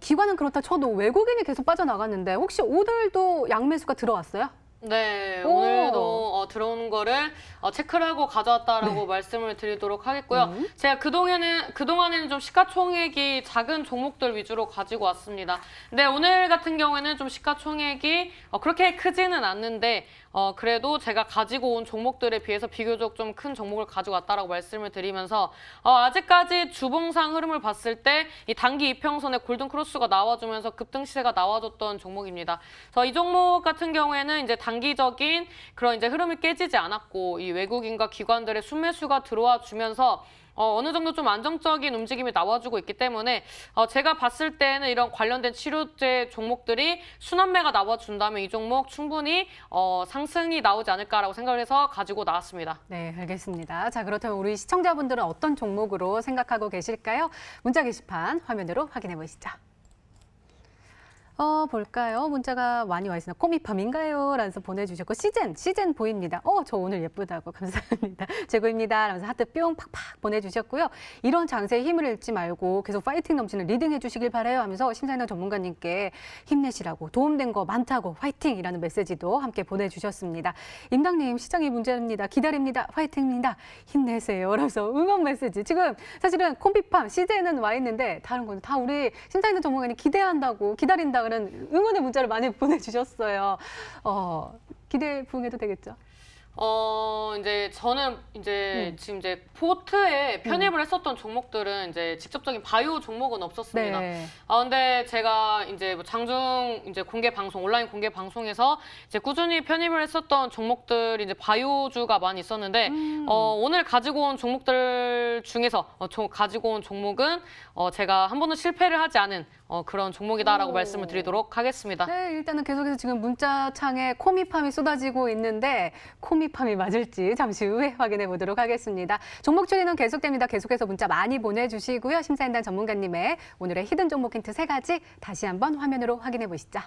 기관은 그렇다 쳐도 외국인이 계속 빠져나갔는데 혹시 오늘도 양매수가 들어왔어요? 네, 오늘도 들어오는 거를 체크를 하고 가져왔다라고 말씀을 드리도록 하겠고요. 제가 그동안에는 좀 시가총액이 작은 종목들 위주로 가지고 왔습니다. 근데 오늘 같은 경우에는 좀 시가총액이 그렇게 크지는 않는데 그래도 제가 가지고 온 종목들에 비해서 비교적 좀 큰 종목을 가지고 왔다라고 말씀을 드리면서 아직까지 주봉상 흐름을 봤을 때 이 단기 이평선에 골든 크로스가 나와주면서 급등 시세가 나와줬던 종목입니다. 그래서 이 종목 같은 경우에는 이제 단기적인 그런 이제 흐름이 깨지지 않았고 이 외국인과 기관들의 순매수가 들어와 주면서 어느 정도 좀 안정적인 움직임이 나와주고 있기 때문에 제가 봤을 때는 이런 관련된 치료제 종목들이 순환매가 나와준다면 이 종목 충분히 상승이 나오지 않을까라고 생각을 해서 가지고 나왔습니다. 네, 알겠습니다. 자, 그렇다면 우리 시청자분들은 어떤 종목으로 생각하고 계실까요? 문자 게시판 화면으로 확인해 보시죠. 볼까요? 문자가 많이 와 있습니다. 코미팜인가요? 라면서 보내주셨고, 시즌 보입니다. 저 오늘 예쁘다고 감사합니다. 최고입니다. 라면서 하트 뿅 팍팍 보내주셨고요. 이런 장세에 힘을 잃지 말고 계속 파이팅 넘치는 리딩 해주시길 바라요 하면서 심사위원 전문가님께 힘내시라고 도움된 거 많다고 파이팅이라는 메시지도 함께 보내주셨습니다. 임당님, 시장이 문제입니다. 기다립니다. 파이팅입니다. 힘내세요. 라면서 응원 메시지. 지금 사실은 코미팜 시즌은 와 있는데 다른 건 다 우리 심사위원 전문가님 기대한다고 기다린다 그런 응원의 문자를 많이 보내주셨어요. 기대 부응해도 되겠죠? 이제 저는 지금 이제 포트에 편입을 했었던 종목들은 이제 직접적인 바이오 종목은 없었습니다. 네. 근데 제가 이제 뭐 장중 이제 공개 방송, 온라인 공개 방송에서 이제 꾸준히 편입을 했었던 종목들이 이제 바이오주가 많이 있었는데, 오늘 가지고 온 종목들 중에서 가지고 온 종목은 제가 한 번도 실패를 하지 않은 그런 종목이다라고 말씀을 드리도록 하겠습니다. 네, 일단은 계속해서 지금 문자창에 코미팜이 쏟아지고 있는데 코미팜이 맞을지 잠시 후에 확인해 보도록 하겠습니다. 종목 추리는 계속됩니다. 계속해서 문자 많이 보내주시고요. 심사인단 전문가님의 오늘의 히든 종목 힌트 3가지 다시 한번 화면으로 확인해 보시죠.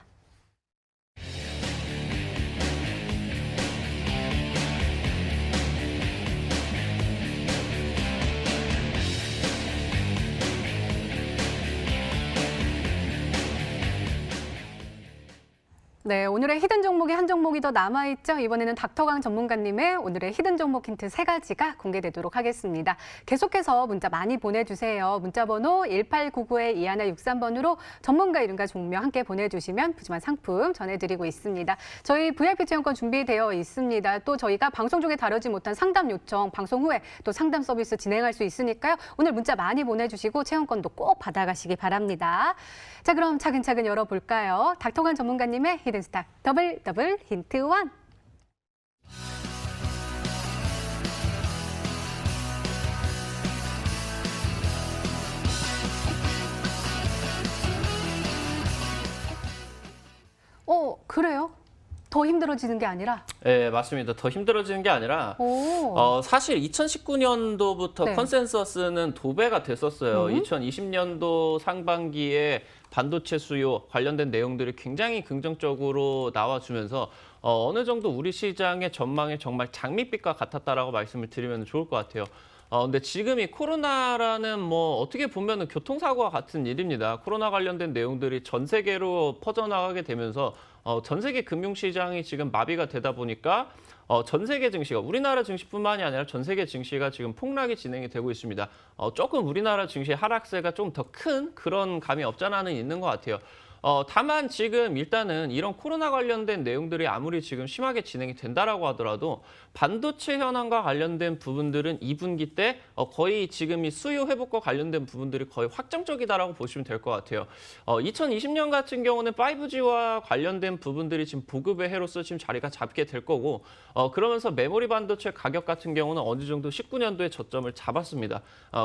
네, 오늘의 히든 종목이 한 종목이 더 남아있죠. 이번에는 닥터강 전문가님의 오늘의 히든 종목 힌트 3가지가 공개되도록 하겠습니다. 계속해서 문자 많이 보내주세요. 문자번호 1899-2163번으로 전문가 이름과 종명 함께 보내주시면 푸짐한 상품 전해드리고 있습니다. 저희 VIP 체험권 준비되어 있습니다. 또 저희가 방송 중에 다루지 못한 상담 요청, 방송 후에 또 상담 서비스 진행할 수 있으니까요. 오늘 문자 많이 보내주시고 체험권도 꼭 받아가시기 바랍니다. 자, 그럼 차근차근 열어볼까요? 닥터강 전문가님의 히든 스탁 더블 힌트 1. 그래요? 더 힘들어지는 게 아니라? 네, 맞습니다. 더 힘들어지는 게 아니라 사실 2019년도부터 네. 컨센서스는 도배가 됐었어요. 2020년도 상반기에 반도체 수요 관련된 내용들이 굉장히 긍정적으로 나와주면서 어느 정도 우리 시장의 전망이 정말 장밋빛과 같았다라고 말씀을 드리면 좋을 것 같아요. 근데 지금 이 코로나라는 뭐 어떻게 보면은 교통사고와 같은 일입니다. 코로나 관련된 내용들이 전 세계로 퍼져나가게 되면서 전 세계 금융시장이 지금 마비가 되다 보니까 전 세계 증시가 우리나라 증시뿐만이 아니라 전 세계 증시가 지금 폭락이 진행이 되고 있습니다. 조금 우리나라 증시 하락세가 좀 더 큰 그런 감이 없잖아는 있는 것 같아요. 다만 지금 일단은 이런 코로나 관련된 내용들이 아무리 지금 심하게 진행이 된다라고 하더라도 반도체 현황과 관련된 부분들은 2분기 때 거의 지금 이 수요 회복과 관련된 부분들이 거의 확정적이다라고 보시면 될 것 같아요. 2020년 같은 경우는 5G와 관련된 부분들이 지금 보급의 해로서 지금 자리가 잡게 될 거고 그러면서 메모리 반도체 가격 같은 경우는 어느 정도 19년도에 저점을 잡았습니다.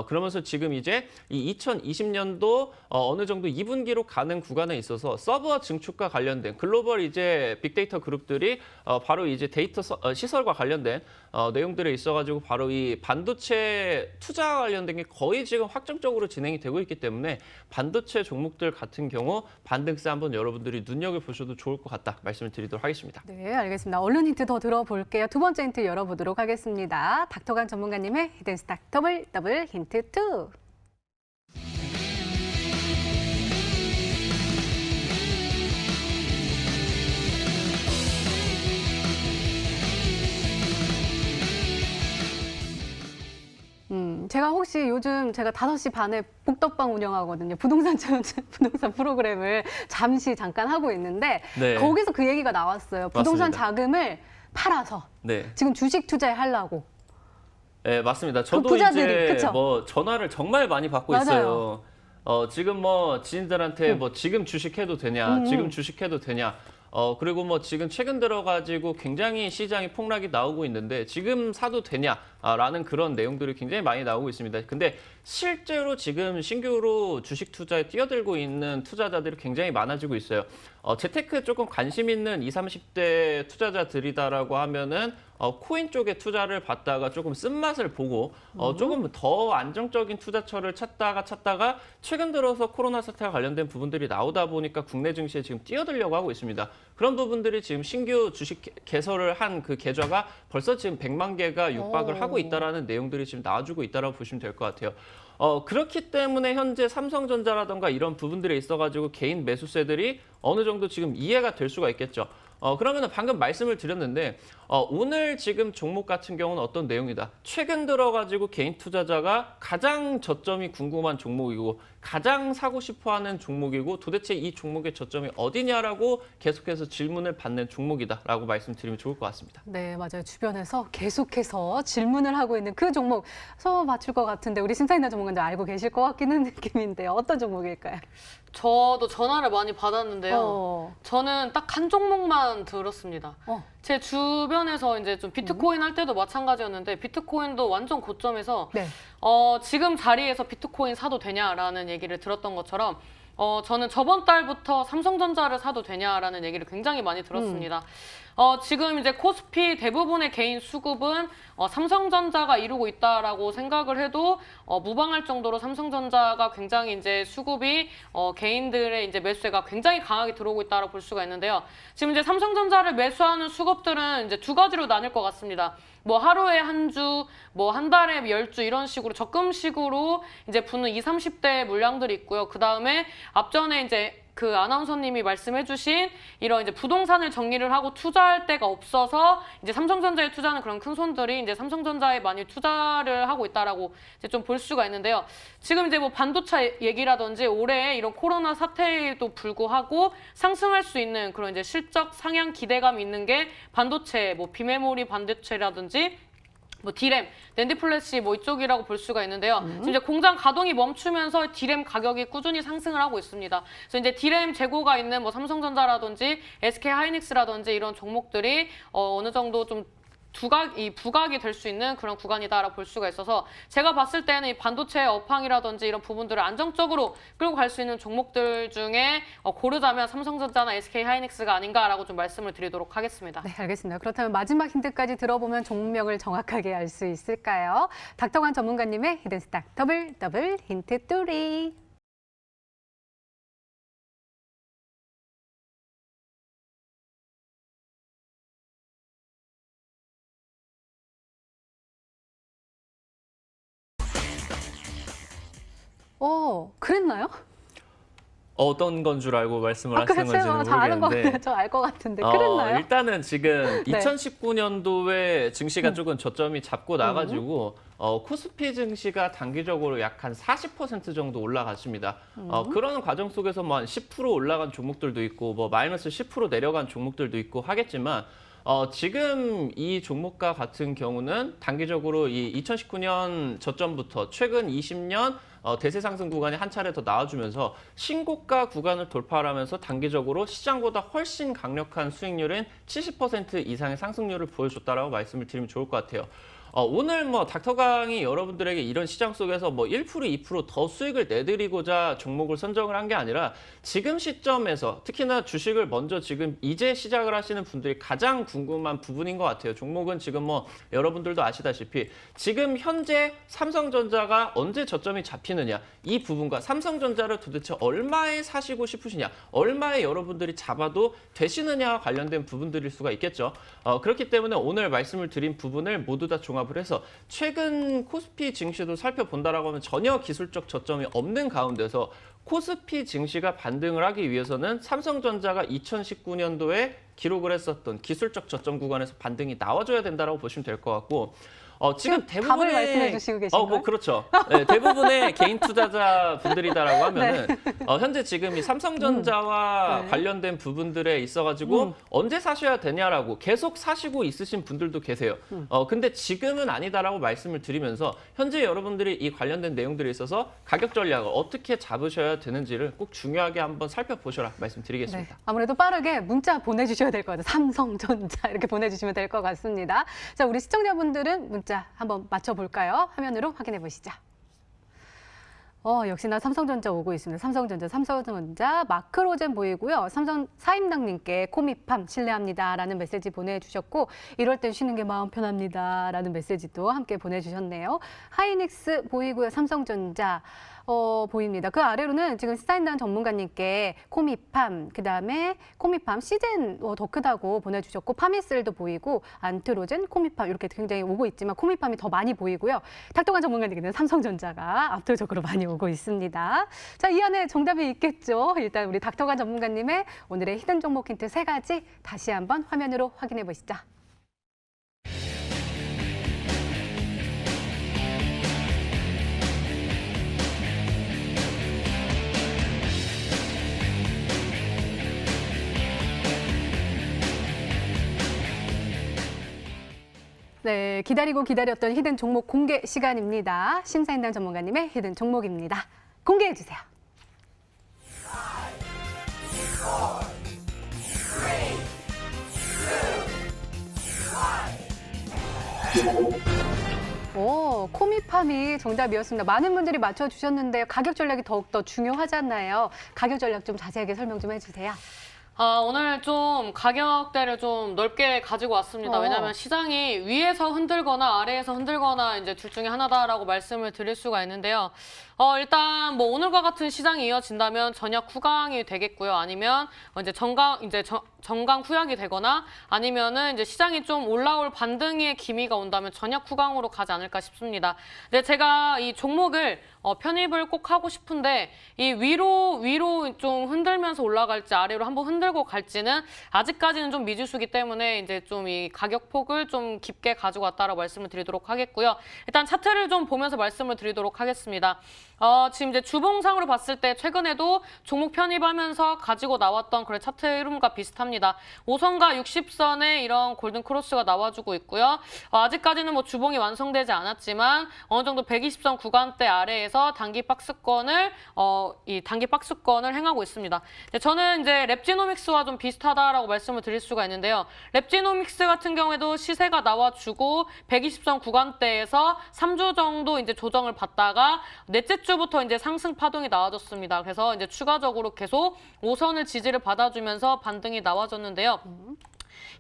그러면서 지금 이제 이 2020년도 어느 정도 2분기로 가는 구간에 있어서 서버와 증축과 관련된 글로벌 이제 빅데이터 그룹들이 바로 이제 데이터 시설과 관련된 내용들에 있어가지고 바로 이 반도체 투자 관련된 게 거의 지금 확정적으로 진행이 되고 있기 때문에 반도체 종목들 같은 경우 반등세 한번 여러분들이 눈여겨보셔도 좋을 것 같다 말씀을 드리도록 하겠습니다. 네, 알겠습니다. 얼른 힌트 더 들어볼게요. 두 번째 힌트 열어보도록 하겠습니다. 닥터강 전문가님의 히든 스탁 더블 힌트 2. 제가 혹시 요즘 제가 5시 반에 복덕방 운영하거든요. 부동산 프로그램을 잠깐 하고 있는데 네. 거기서 그 얘기가 나왔어요. 부동산 맞습니다. 자금을 팔아서 네. 지금 주식 투자하려고. 네, 맞습니다. 저도 부자들이, 이제 그쵸? 뭐 전화를 정말 많이 받고 맞아요. 있어요. 지금 뭐 지인들한테 뭐 지금 주식해도 되냐, 지금 주식해도 되냐. 그리고 뭐 지금 최근 들어가지고 굉장히 시장이 폭락이 나오고 있는데 지금 사도 되냐라는 그런 내용들이 굉장히 많이 나오고 있습니다. 근데 실제로 지금 신규로 주식 투자에 뛰어들고 있는 투자자들이 굉장히 많아지고 있어요. 재테크 조금 관심 있는 20, 30대 투자자들이다라고 하면은 코인 쪽에 투자를 받다가 조금 쓴맛을 보고 조금 더 안정적인 투자처를 찾다가 최근 들어서 코로나 사태와 관련된 부분들이 나오다 보니까 국내 증시에 지금 뛰어들려고 하고 있습니다. 그런 부분들이 지금 신규 주식 개설을 한 그 계좌가 벌써 지금 100만 개가 육박을 하고 있다라는 내용들이 지금 나와주고 있다라고 보시면 될 것 같아요. 그렇기 때문에 현재 삼성전자라던가 이런 부분들에 있어가지고 개인 매수세들이 어느 정도 지금 이해가 될 수가 있겠죠. 그러면은 방금 말씀을 드렸는데 오늘 지금 종목 같은 경우는 어떤 내용이다. 최근 들어가지고 개인 투자자가 가장 저점이 궁금한 종목이고 가장 사고 싶어하는 종목이고 도대체 이 종목의 저점이 어디냐라고 계속해서 질문을 받는 종목이다라고 말씀드리면 좋을 것 같습니다. 네, 맞아요. 주변에서 계속해서 질문을 하고 있는 그 종목 서 맞출 것 같은데 우리 심사위원 전문가도 알고 계실 것 같기는 느낌인데요. 어떤 종목일까요? 저도 전화를 많이 받았는데요. 저는 딱 한 종목만 들었습니다. 제 주변에서 이제 좀 비트코인 할 때도 마찬가지였는데 비트코인도 완전 고점에서 네. 지금 자리에서 비트코인 사도 되냐라는 얘기를 들었던 것처럼 저는 저번 달부터 삼성전자를 사도 되냐라는 얘기를 굉장히 많이 들었습니다. 지금 이제 코스피 대부분의 개인 수급은 삼성전자가 이루고 있다라고 생각을 해도 무방할 정도로 삼성전자가 굉장히 이제 수급이 개인들의 이제 매수세가 굉장히 강하게 들어오고 있다라고 볼 수가 있는데요. 지금 이제 삼성전자를 매수하는 수급들은 이제 두 가지로 나뉠 것 같습니다. 뭐 하루에 한 주, 뭐 한 달에 10주 이런 식으로 적금식으로 이제 부는 20, 30대 물량들이 있고요. 그 다음에 앞전에 이제 그 아나운서님이 말씀해주신 이런 이제 부동산을 정리를 하고 투자할 데가 없어서 이제 삼성전자에 투자하는 그런 큰 손들이 이제 삼성전자에 많이 투자를 하고 있다라고 이제 좀 볼 수가 있는데요. 지금 이제 뭐 반도체 얘기라든지 올해 이런 코로나 사태에도 불구하고 상승할 수 있는 그런 이제 실적 상향 기대감이 있는 게 반도체, 뭐 비메모리 반도체라든지 뭐 디램, 낸드 플래시 뭐 이쪽이라고 볼 수가 있는데요. 지금 이제 공장 가동이 멈추면서 디램 가격이 꾸준히 상승을 하고 있습니다. 그래서 이제 디램 재고가 있는 뭐 삼성전자라든지 SK 하이닉스라든지 이런 종목들이 어느 정도 좀 부각이 될 수 있는 그런 구간이다라고 볼 수가 있어서 제가 봤을 때는 이 반도체 업황이라든지 이런 부분들을 안정적으로 끌고 갈 수 있는 종목들 중에 고르자면 삼성전자나 SK 하이닉스가 아닌가라고 좀 말씀을 드리도록 하겠습니다. 네, 알겠습니다. 그렇다면 마지막 힌트까지 들어보면 종목명을 정확하게 알 수 있을까요? 닥터관 전문가님의 히든스탁 더블 힌트 뚜리. 그랬나요? 어떤 건 줄 알고 말씀을 하시는 글쎄요. 건지는 저 아는 것 모르겠는데 같아요. 저 알 것 같은데. 그랬나요? 일단은 지금 네. 2019년도에 증시가 조금 저점이 잡고 나가지고 코스피 증시가 단기적으로 약 한 40% 정도 올라갔습니다. 그러는 과정 속에서 뭐 한 10% 올라간 종목들도 있고 뭐 마이너스 10% 내려간 종목들도 있고 하겠지만 지금 이 종목과 같은 경우는 단기적으로 이 2019년 저점부터 최근 20년 대세 상승 구간이 한 차례 더 나와주면서 신고가 구간을 돌파하면서 단기적으로 시장보다 훨씬 강력한 수익률인 70% 이상의 상승률을 보여줬다라고 말씀을 드리면 좋을 것 같아요. 오늘 뭐 닥터강이 여러분들에게 이런 시장 속에서 뭐 1%, 2% 더 수익을 내드리고자 종목을 선정을 한 게 아니라 지금 시점에서 특히나 주식을 먼저 지금 이제 시작을 하시는 분들이 가장 궁금한 부분인 것 같아요. 종목은 지금 뭐 여러분들도 아시다시피 지금 현재 삼성전자가 언제 저점이 잡히느냐 이 부분과 삼성전자를 도대체 얼마에 사시고 싶으시냐 얼마에 여러분들이 잡아도 되시느냐와 관련된 부분들일 수가 있겠죠. 그렇기 때문에 오늘 말씀을 드린 부분을 모두 다 종합을 해서 최근 코스피 증시도 살펴본다라고 하면 전혀 기술적 저점이 없는 가운데서 코스피 증시가 반등을 하기 위해서는 삼성전자가 2019년도에 기록을 했었던 기술적 저점 구간에서 반등이 나와줘야 된다라고 보시면 될 것 같고 지금 대부분의 답을 말씀해 주시고 계신가요? 뭐 그렇죠. 네, 대부분의 개인 투자자 분들이다라고 하면은 현재 지금 이 삼성전자와 관련된 부분들에 있어가지고 언제 사셔야 되냐라고 계속 사시고 있으신 분들도 계세요. 근데 지금은 아니다라고 말씀을 드리면서 현재 여러분들이 이 관련된 내용들에 있어서 가격 전략을 어떻게 잡으셔야 되는지를 꼭 중요하게 한번 살펴보셔라 말씀드리겠습니다. 네, 아무래도 빠르게 문자 보내주셔야 될 것 같아요. 삼성전자 이렇게 보내주시면 될 것 같습니다. 자, 우리 시청자분들은 문자 한번 맞춰볼까요? 화면으로 확인해 보시죠. 역시나 삼성전자 오고 있습니다. 삼성전자 마크로젠 보이고요. 삼성 사임당님께 코미팜 신뢰합니다라는 메시지 보내주셨고 이럴 땐 쉬는 게 마음 편합니다라는 메시지도 함께 보내주셨네요. 하이닉스 보이고요. 삼성전자 보입니다. 그 아래로는 지금 스타인당 전문가님께 코미팜, 그다음에 코미팜 시젠 더 크다고 보내주셨고 파미셀도 보이고 안트로젠, 코미팜 이렇게 굉장히 오고 있지만 코미팜이 더 많이 보이고요. 닥터관 전문가님께는 삼성전자가 압도적으로 많이 오고 있습니다. 자, 이 안에 정답이 있겠죠. 일단 우리 닥터관 전문가님의 오늘의 히든 종목 힌트 3가지 다시 한번 화면으로 확인해 보시죠. 네, 기다리고 기다렸던 히든 종목 공개 시간입니다. 심사인단 전문가님의 히든 종목입니다. 공개해 주세요. 코미팜이 정답이었습니다. 많은 분들이 맞춰주셨는데 가격 전략이 더욱더 중요하잖아요. 가격 전략 좀 자세하게 설명 좀 해주세요. 오늘 좀 가격대를 좀 넓게 가지고 왔습니다. 왜냐하면 시장이 위에서 흔들거나 아래에서 흔들거나 이제 둘 중에 하나다라고 말씀을 드릴 수가 있는데요. 일단 뭐 오늘과 같은 시장이 이어진다면 전약 후강이 되겠고요. 아니면 이제 정강 후약이 되거나 아니면은 이제 시장이 좀 올라올 반등의 기미가 온다면 전약 후강으로 가지 않을까 싶습니다. 근데 제가 이 종목을 편입을 꼭 하고 싶은데 이 위로 좀 흔들면서 올라갈지 아래로 한번 흔들고 갈지는 아직까지는 좀 미지수기 때문에 이제 좀 이 가격 폭을 좀 깊게 가지고 왔다라고 말씀을 드리도록 하겠고요. 일단 차트를 좀 보면서 말씀을 드리도록 하겠습니다. 지금 이제 주봉상으로 봤을 때 최근에도 종목 편입하면서 가지고 나왔던 그런 차트 흐름과 비슷합니다. 5선과 60선에 이런 골든 크로스가 나와주고 있고요. 아직까지는 뭐 주봉이 완성되지 않았지만 어느 정도 120선 구간대 아래에서 단기 박스권을 행하고 있습니다. 저는 이제 랩지노믹스와 좀 비슷하다라고 말씀을 드릴 수가 있는데요. 랩지노믹스 같은 경우에도 시세가 나와주고 120선 구간대에서 3주 정도 이제 조정을 받다가 넷째 주부터 이제 상승 파동이 나와줬습니다. 그래서 이제 추가적으로 계속 5선을 지지를 받아주면서 반등이 나와줬는데요.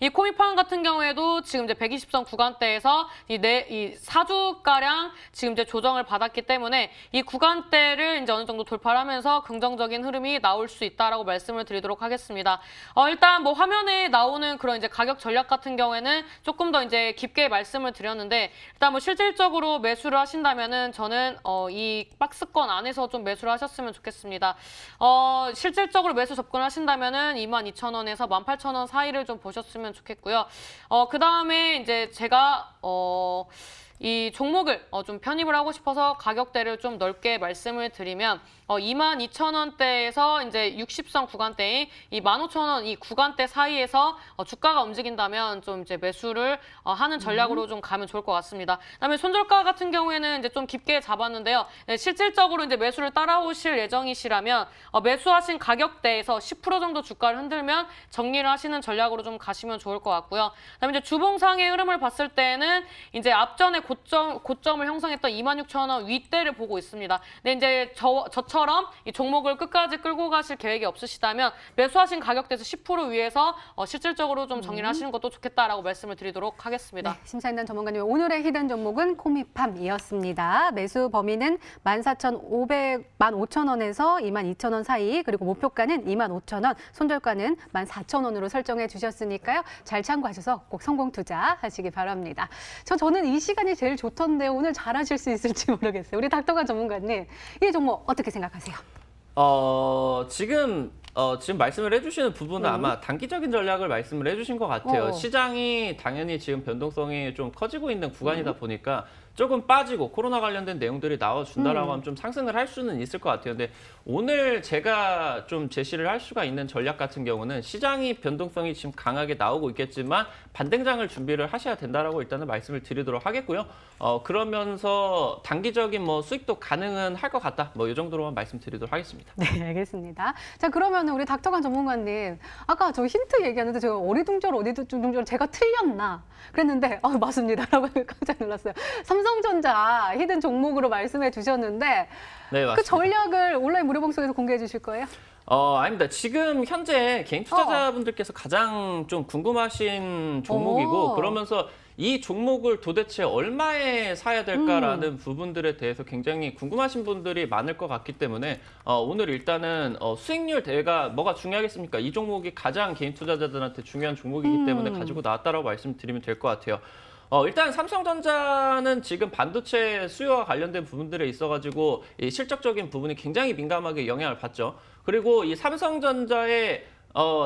이 코미팜 같은 경우에도 지금 이제 120선 구간대에서 이 4주가량 지금 이제 조정을 받았기 때문에 이 구간대를 이제 어느 정도 돌파를 하면서 긍정적인 흐름이 나올 수 있다라고 말씀을 드리도록 하겠습니다. 일단 뭐 화면에 나오는 그런 이제 가격 전략 같은 경우에는 조금 더 이제 깊게 말씀을 드렸는데 일단 뭐 실질적으로 매수를 하신다면은 저는 이 박스권 안에서 좀 매수를 하셨으면 좋겠습니다. 실질적으로 매수 접근하신다면은 22,000원에서 18,000원 사이를 좀 보셨으면 좋겠고요. 그 다음에 이제 제가 이 종목을 좀 편입을 하고 싶어서 가격대를 좀 넓게 말씀을 드리면 22,000원대에서 이제 60선 구간대인 이 15,000원 이 구간대 사이에서 주가가 움직인다면 좀 이제 매수를 하는 전략으로 좀 가면 좋을 것 같습니다. 그다음에 손절가 같은 경우에는 이제 좀 깊게 잡았는데요. 네, 실질적으로 이제 매수를 따라오실 예정이시라면 매수하신 가격대에서 10% 정도 주가를 흔들면 정리를 하시는 전략으로 좀 가시면 좋을 것 같고요. 그다음에 이제 주봉상의 흐름을 봤을 때는 이제 앞전에 고점을 형성했던 26,000원 윗대를 보고 있습니다. 근데 이제 저처럼 이 종목을 끝까지 끌고 가실 계획이 없으시다면 매수하신 가격대에서 10% 위에서 실질적으로 좀 정리를 하시는 것도 좋겠다라고 말씀을 드리도록 하겠습니다. 네, 심사인단 전문가님 오늘의 히든 종목은 코미팜이었습니다. 매수 범위는 14,500원에서 22,000원 사이 그리고 목표가는 25,000원, 손절가는 14,000원으로 설정해 주셨으니까요. 잘 참고하셔서 꼭 성공 투자하시기 바랍니다. 저는 이 시간이 제일 좋던데 오늘 잘하실 수 있을지 모르겠어요. 우리 닥터관 전문가님, 이 종목 어떻게 생각하세요? 지금 말씀을 해주시는 부분은 아마 단기적인 전략을 말씀을 해주신 것 같아요. 시장이 당연히 지금 변동성이 좀 커지고 있는 구간이다 보니까 조금 빠지고 코로나 관련된 내용들이 나와준다라고 하면 좀 상승을 할 수는 있을 것 같아요. 근데 오늘 제가 좀 제시를 할 수가 있는 전략 같은 경우는 시장이 변동성이 지금 강하게 나오고 있겠지만 반등장을 준비를 하셔야 된다라고 일단은 말씀을 드리도록 하겠고요. 그러면서 단기적인 뭐 수익도 가능은 할 것 같다. 뭐 이 정도로만 말씀드리도록 하겠습니다. 네, 알겠습니다. 자, 그러면 그러면 우리 닥터관 전문가님, 아까 저 힌트 얘기하는데 제가 어리둥절 제가 틀렸나 그랬는데 맞습니다라고 깜짝 놀랐어요. 삼성전자 히든 종목으로 말씀해 주셨는데 네, 맞습니다. 그 전략을 온라인 무료 방송에서 공개해 주실 거예요? 아닙니다. 지금 현재 개인 투자자분들께서 가장 좀 궁금하신 종목이고 그러면서 이 종목을 도대체 얼마에 사야 될까라는 부분들에 대해서 굉장히 궁금하신 분들이 많을 것 같기 때문에 오늘 일단은 수익률 대회가 뭐가 중요하겠습니까? 이 종목이 가장 개인 투자자들한테 중요한 종목이기 때문에 가지고 나왔다라고 말씀드리면 될 것 같아요. 일단 삼성전자는 지금 반도체 수요와 관련된 부분들에 있어가지고 이 실적적인 부분이 굉장히 민감하게 영향을 받죠. 그리고 이 삼성전자의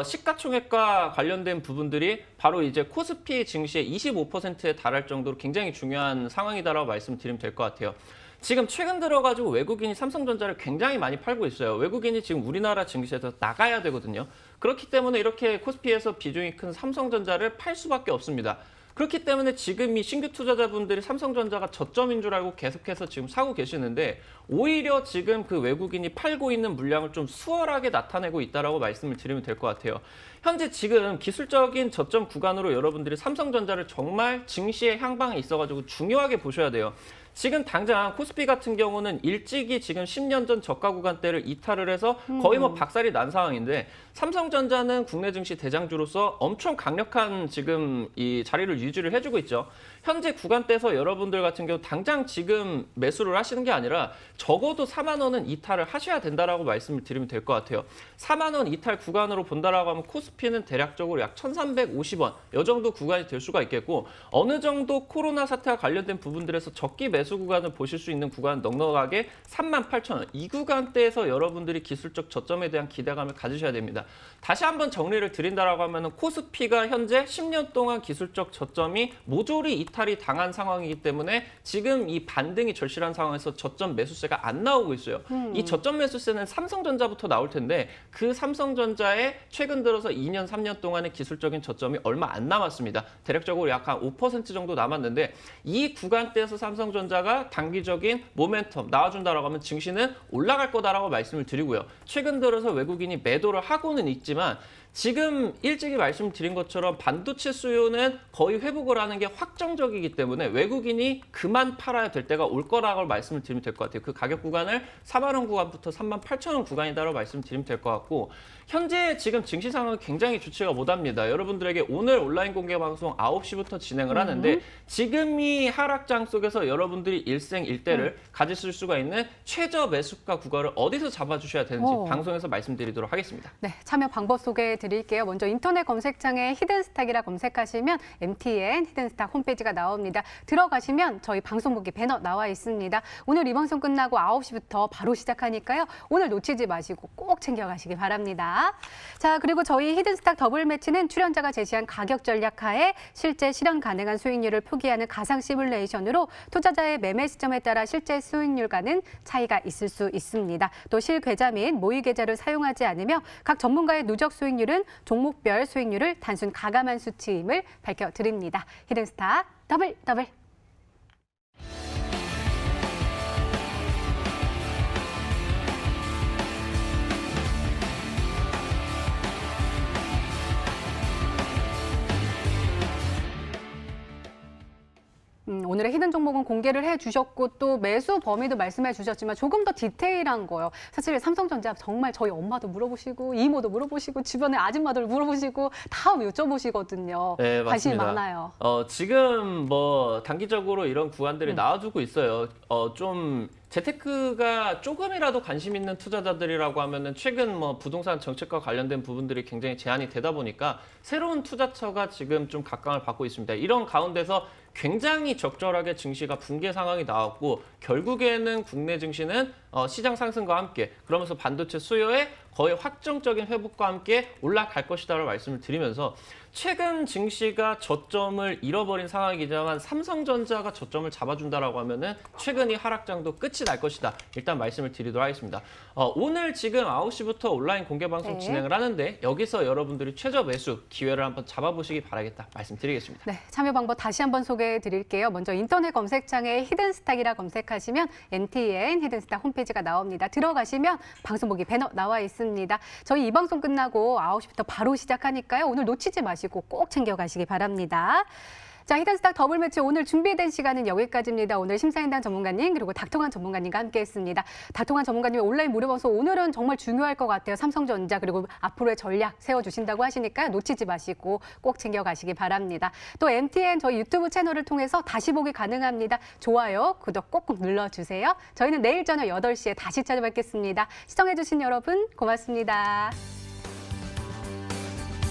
시가총액과 관련된 부분들이 바로 이제 코스피 증시의 25%에 달할 정도로 굉장히 중요한 상황이다라고 말씀드리면 될 것 같아요. 지금 최근 들어가지고 외국인이 삼성전자를 굉장히 많이 팔고 있어요. 외국인이 지금 우리나라 증시에서 나가야 되거든요. 그렇기 때문에 이렇게 코스피에서 비중이 큰 삼성전자를 팔 수밖에 없습니다. 그렇기 때문에 지금 이 신규 투자자분들이 삼성전자가 저점인 줄 알고 계속해서 지금 사고 계시는데 오히려 지금 그 외국인이 팔고 있는 물량을 좀 수월하게 나타내고 있다라고 말씀을 드리면 될 것 같아요. 현재 지금 기술적인 저점 구간으로 여러분들이 삼성전자를 정말 증시의 향방에 있어가지고 중요하게 보셔야 돼요. 지금 당장 코스피 같은 경우는 일찍이 지금 10년 전 저가 구간대를 이탈을 해서 거의 뭐 박살이 난 상황인데 삼성전자는 국내 증시 대장주로서 엄청 강력한 지금 이 자리를 유지를 해주고 있죠. 현재 구간대에서 여러분들 같은 경우 당장 지금 매수를 하시는 게 아니라 적어도 4만 원은 이탈을 하셔야 된다라고 말씀을 드리면 될 것 같아요. 4만 원 이탈 구간으로 본다라고 하면 코스피는 대략적으로 약 1,350원 이 정도 구간이 될 수가 있겠고 어느 정도 코로나 사태와 관련된 부분들에서 적기 매수 구간을 보실 수 있는 구간 넉넉하게 38,000원 이 구간대에서 여러분들이 기술적 저점에 대한 기대감을 가지셔야 됩니다. 다시 한번 정리를 드린다라고 하면 코스피가 현재 10년 동안 기술적 저점이 모조리 이탈이 당한 상황이기 때문에 지금 이 반등이 절실한 상황에서 저점 매수세가 안 나오고 있어요. 이 저점 매수세는 삼성전자부터 나올 텐데 그 삼성전자의 최근 들어서 2년, 3년 동안의 기술적인 저점이 얼마 안 남았습니다. 대략적으로 약 한 5% 정도 남았는데 이 구간대에서 삼성전자가 단기적인 모멘텀 나와준다라고 하면 증시는 올라갈 거다라고 말씀을 드리고요. 최근 들어서 외국인이 매도를 하고는 있지만 지금 일찍이 말씀드린 것처럼 반도체 수요는 거의 회복을 하는 게 확정적이기 때문에 외국인이 그만 팔아야 될 때가 올 거라고 말씀을 드리면 될 것 같아요. 그 가격 구간을 4만 원 구간부터 3만 8천 원 구간이다라고 말씀드리면 될 것 같고 현재 지금 증시 상황은 굉장히 좋지가 못합니다. 여러분들에게 오늘 온라인 공개 방송 9시부터 진행을 하는데 지금 이 하락장 속에서 여러분들이 일생일대를 가지실 수가 있는 최저 매수가 구간을 어디서 잡아주셔야 되는지 방송에서 말씀드리도록 하겠습니다. 네, 참여 방법 소개해 드릴게요. 먼저 인터넷 검색창에 히든스탁이라 검색하시면 MTN 히든스탁 홈페이지가 나옵니다. 들어가시면 저희 방송국에 배너 나와 있습니다. 오늘 이 방송 끝나고 9시부터 바로 시작하니까요. 오늘 놓치지 마시고 꼭 챙겨가시기 바랍니다. 자, 그리고 저희 히든스탁 더블 매치는 출연자가 제시한 가격 전략 하에 실제 실현 가능한 수익률을 표기하는 가상 시뮬레이션으로 투자자의 매매 시점에 따라 실제 수익률과는 차이가 있을 수 있습니다. 또 실계좌 및 모의 계좌를 사용하지 않으며 각 전문가의 누적 수익률은 종목별 수익률을 단순 가감한 수치임을 밝혀드립니다. 히든스탁 더블. 오늘의 히든 종목은 공개를 해주셨고 또 매수 범위도 말씀해 주셨지만 조금 더 디테일한 거요. 사실 삼성전자 정말 저희 엄마도 물어보시고 이모도 물어보시고 주변에 아줌마들 물어보시고 다 여쭤보시거든요. 네, 관심이 맞습니다. 많아요. 지금 뭐 단기적으로 이런 구간들이 나와주고 있어요. 좀 재테크가 조금이라도 관심 있는 투자자들이라고 하면은 최근 뭐 부동산 정책과 관련된 부분들이 굉장히 제한이 되다 보니까 새로운 투자처가 지금 좀 각광을 받고 있습니다. 이런 가운데서 굉장히 적절하게 증시가 붕괴 상황이 나왔고 결국에는 국내 증시는 시장 상승과 함께 그러면서 반도체 수요의 거의 확정적인 회복과 함께 올라갈 것이다라고 말씀을 드리면서 최근 증시가 저점을 잃어버린 상황이지만 삼성전자가 저점을 잡아준다라고 하면은 최근 이 하락장도 끝이 날 것이다. 일단 말씀을 드리도록 하겠습니다. 오늘 지금 9시부터 온라인 공개 방송 진행을 하는데 여기서 여러분들이 최저 매수 기회를 한번 잡아보시기 바라겠다 말씀드리겠습니다. 네, 참여 방법 다시 한번 소개해 드릴게요. 먼저 인터넷 검색창에 히든스탁이라 검색하시면 MTN 히든스탁 홈페이지가 나옵니다. 들어가시면 방송국이 배너 나와 있습니다. 하겠습니다. 저희 이 방송 끝나고 9시부터 바로 시작하니까요. 오늘 놓치지 마시고 꼭 챙겨가시기 바랍니다. 자, 히든스탁 더블 매치 오늘 준비된 시간은 여기까지입니다. 오늘 심사인단 전문가님 그리고 닥통한 전문가님과 함께했습니다. 닥통한 전문가님의 온라인 무료 방송 오늘은 정말 중요할 것 같아요. 삼성전자 그리고 앞으로의 전략 세워주신다고 하시니까 놓치지 마시고 꼭 챙겨가시기 바랍니다. 또 MTN 저희 유튜브 채널을 통해서 다시 보기 가능합니다. 좋아요, 구독 꼭꼭 눌러주세요. 저희는 내일 저녁 8시에 다시 찾아뵙겠습니다. 시청해주신 여러분 고맙습니다.